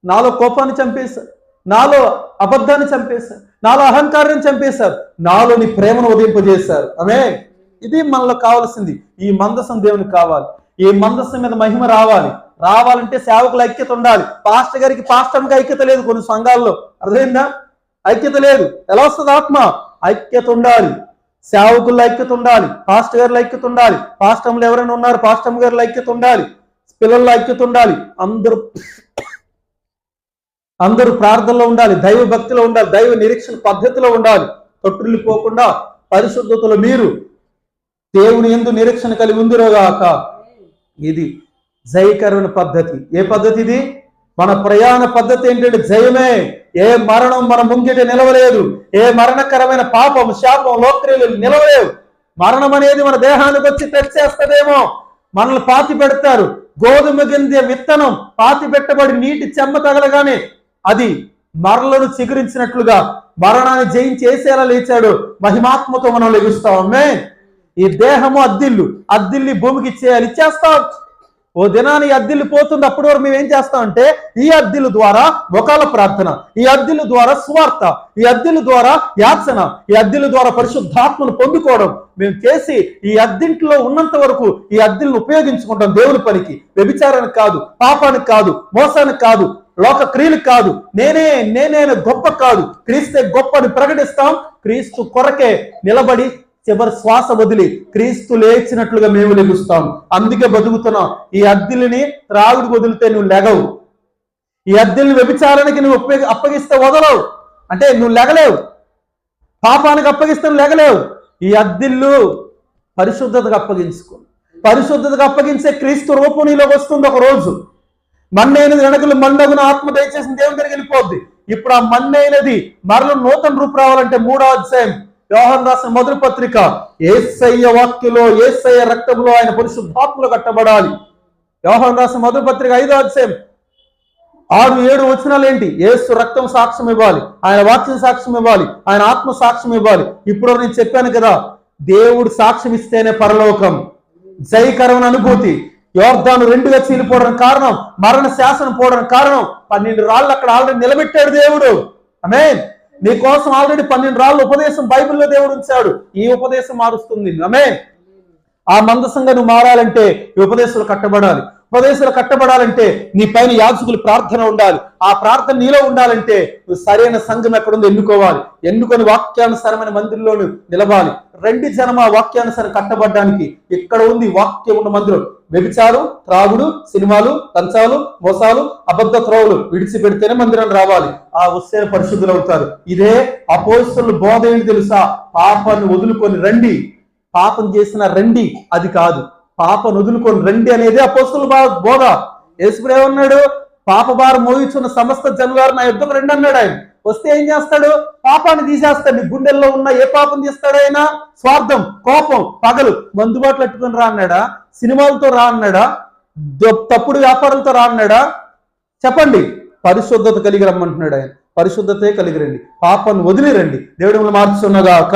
నాలో కోపాన్ని చంపేశారు, నాలో అబద్ధాన్ని చంపేశారు, నాలో అహంకారాన్ని చంపేశారు, నాలోని ప్రేమను ఉదయింపజేశారు. ఆమేన్. ఇది మనలో కావాల్సింది. ఈ మందసం దేవునికి కావాలి. ఈ మందసం మీద మహిమ రావాలంటే సేవకుల ఐక్యత ఉండాలి. పాస్టర్ గారికి పాస్టర్కి ఐక్యత లేదు కొన్ని సంఘాల్లో, అర్థమైందా? ఐక్యత లేదు. ఎలా వస్తుంది ఆత్మ? ఐక్యత ఉండాలి. సేవకుల్లో ఐక్యత ఉండాలి, పాస్టర్ గారిలో ఐక్యత ఉండాలి, పాస్టర్లు ఎవరైనా ఉన్నారు పాస్టర్ గారిలో ఐక్యత ఉండాలి, పిల్లల్లో ఐక్యత ఉండాలి. అందరూ ప్రార్థనలో ఉండాలి, దైవ భక్తిలో ఉండాలి, దైవ నిరీక్షణ పద్ధతిలో ఉండాలి. తొట్టిల్లిపోకుండా పరిశుద్ధతలో మీరు దేవుని యందు నిరీక్షణ కలిగి ఉందిరోగాక. ఇది జయకరమైన పద్ధతి. ఏ పద్ధతి ఇది? మన ప్రయాణ పద్ధతి ఏంటంటే జయమే. ఏ మరణం మన ముంగిట నిలవలేదు, ఏ మరణకరమైన పాపం, శాపం, లోక్రియలు నిలవలేవు. మరణం అనేది మన దేహానికి వచ్చి తెచ్చేస్తదేమో, మనల్ని పాతి పెడతారు. గోధుమ గింజ విత్తనం పాతి పెట్టబడి నీటి చెమ్మ తగలగానే అది మరలను చిగురించినట్లుగా మరణాన్ని జయించేసేలా లేచాడు. మహిమాత్మతో మనం లెగుస్తామే. ఈ దేహము అద్దిల్లి భూమికి ఇచ్చేస్తాం. ఓ దినాన్ని ఈ అద్దిల్లు పోతుంది. అప్పటి వరకు మేము ఏం చేస్తామంటే ఈ అద్దిల ద్వారా మొకాల ప్రార్థన, ఈ అద్దిల ద్వారా స్వార్థ, ఈ అద్దిల ద్వారా యాచన, ఈ అద్దిల ద్వారా పరిశుద్ధాత్మను పొందుకోవడం మేము చేసి ఈ అద్దింట్లో ఉన్నంత వరకు ఈ అద్దిలను ఉపయోగించుకుంటాం దేవుని పనికి. వ్యభిచారానికి కాదు, పాపానికి కాదు, మోసానికి కాదు, లోక క్రియలకు కాదు. నేనే గొప్ప కాదు, క్రీస్తే గొప్ప అని ప్రకటిస్తాం. క్రీస్తు కొరకే నిలబడి చివరి శ్వాస వదిలి క్రీస్తు లేచినట్లుగా మేము లెగుస్తాం. అందుకే బతుకుతున్నాం. ఈ అద్దిల్ని త్రాగుడు వదిలితే నువ్వు లెగవు. ఈ అద్దిల్ని వ్యభిచారానికి నువ్వు అప్పగిస్తే వదలవు, అంటే నువ్వు లెగలేవు. పాపానికి అప్పగిస్తే నువ్వు లెగలేవు. ఈ అద్దిల్లు పరిశుద్ధతకు అప్పగించుకో. పరిశుద్ధతకు అప్పగించే క్రీస్తు రూపం నీలోకి వస్తుంది. ఒక రోజు మన్నైనది వెనకలు మండగున ఆత్మ దయచేసిన దేవుని దగ్గరికి వెళ్ళిపోద్ది. ఇప్పుడు ఆ మన్నైనది మరల నూతన రూపు రావాలంటే 3వ అధ్యాయం యోహాను రాసిన మొదటి పత్రిక, యేసయ్య వాక్యలో, యేసయ్య రక్తంలో ఆయన పరిశుద్ధాత్మలో కట్టబడాలి. యోహాను రాసిన మొదటి పత్రిక 5వ అధ్యాయం 6-7 వచనాలు ఏంటి? యేసు రక్తం సాక్ష్యం ఇవ్వాలి, ఆయన వాక్యం సాక్ష్యం ఇవ్వాలి, ఆయన ఆత్మ సాక్ష్యం ఇవ్వాలి. ఇప్పుడు నేను చెప్పాను కదా, దేవుడు సాక్ష్యం ఇస్తేనే పరలోకం. జయకరమైన అనుభూతి. యోర్దాను 2గా చీలిపోవడానికి కారణం, మరణ శాసనం పోవడానికి కారణం 12 రాళ్ళు అక్కడ ఆల్రెడీ నిలబెట్టాడు దేవుడు. ఆమేన్. నీ కోసం ఆల్రెడీ 12 రాళ్ళు ఉపదేశం బైబిల్లో దేవుడు ఉంచాడు. ఈ ఉపదేశం మారుస్తుంది. ఆమేన్. ఆ మందసంగా నువ్వు మారాలంటే ఈ ఉపదేశాలు కట్టబడాలి. ఉపదేశాలు కట్టబడాలంటే నీ పైన యాజకులు ప్రార్థన ఉండాలి. ఆ ప్రార్థన నీలో ఉండాలంటే నువ్వు సరైన సంఘం ఎక్కడుందో ఎన్నుకొని వాక్యానుసారమైన మందిరంలో నిలవాలి. 2 జనం ఆ వాక్యానుసారం కట్టబడ్డానికి ఇక్కడ ఉంది వాక్యం ఉన్న మందిరం. వ్యభిచారం, త్రాగుడు, సినిమాలు, లంచాలు, మోసాలు, అబద్ధ త్రోవులు విడిచిపెడితేనే మందిరం రావాలి. ఆ వస్తే పరిశుద్ధులు అవుతారు. ఇదే అపోస్తలుల బోధ ఏంటి తెలుసా? పాపాన్ని వదులుకొని రండి. పాపం చేసిన రండి అది కాదు, పాపను వదులుకొని రండి అనేది అపోస్తలుల బోధ. యేసుప్రభువు ఏమన్నాడు? పాప భారం మోయించున్న సమస్త జనులారు నా యుద్ధకు రండి అన్నాడు. ఆయన వస్తే ఏం చేస్తాడు? పాపాన్ని తీసేస్తాడు. నీ గుండెల్లో ఉన్న ఏ పాపం తీస్తాడు ఆయన? స్వార్థం, కోపం, పగలు, మందుబాట్లు పెట్టుకుని రా అన్నాడా? సినిమాలతో రా అన్నాడా? తప్పుడు వ్యాపారాలతో రా అన్నాడా? చెప్పండి. పరిశుద్ధత కలిగి రమ్మంటున్నాడు ఆయన. పరిశుద్ధతే కలిగి రండి, పాపాన్ని వదిలి రండి. దేవుడు మార్చున్నగాక.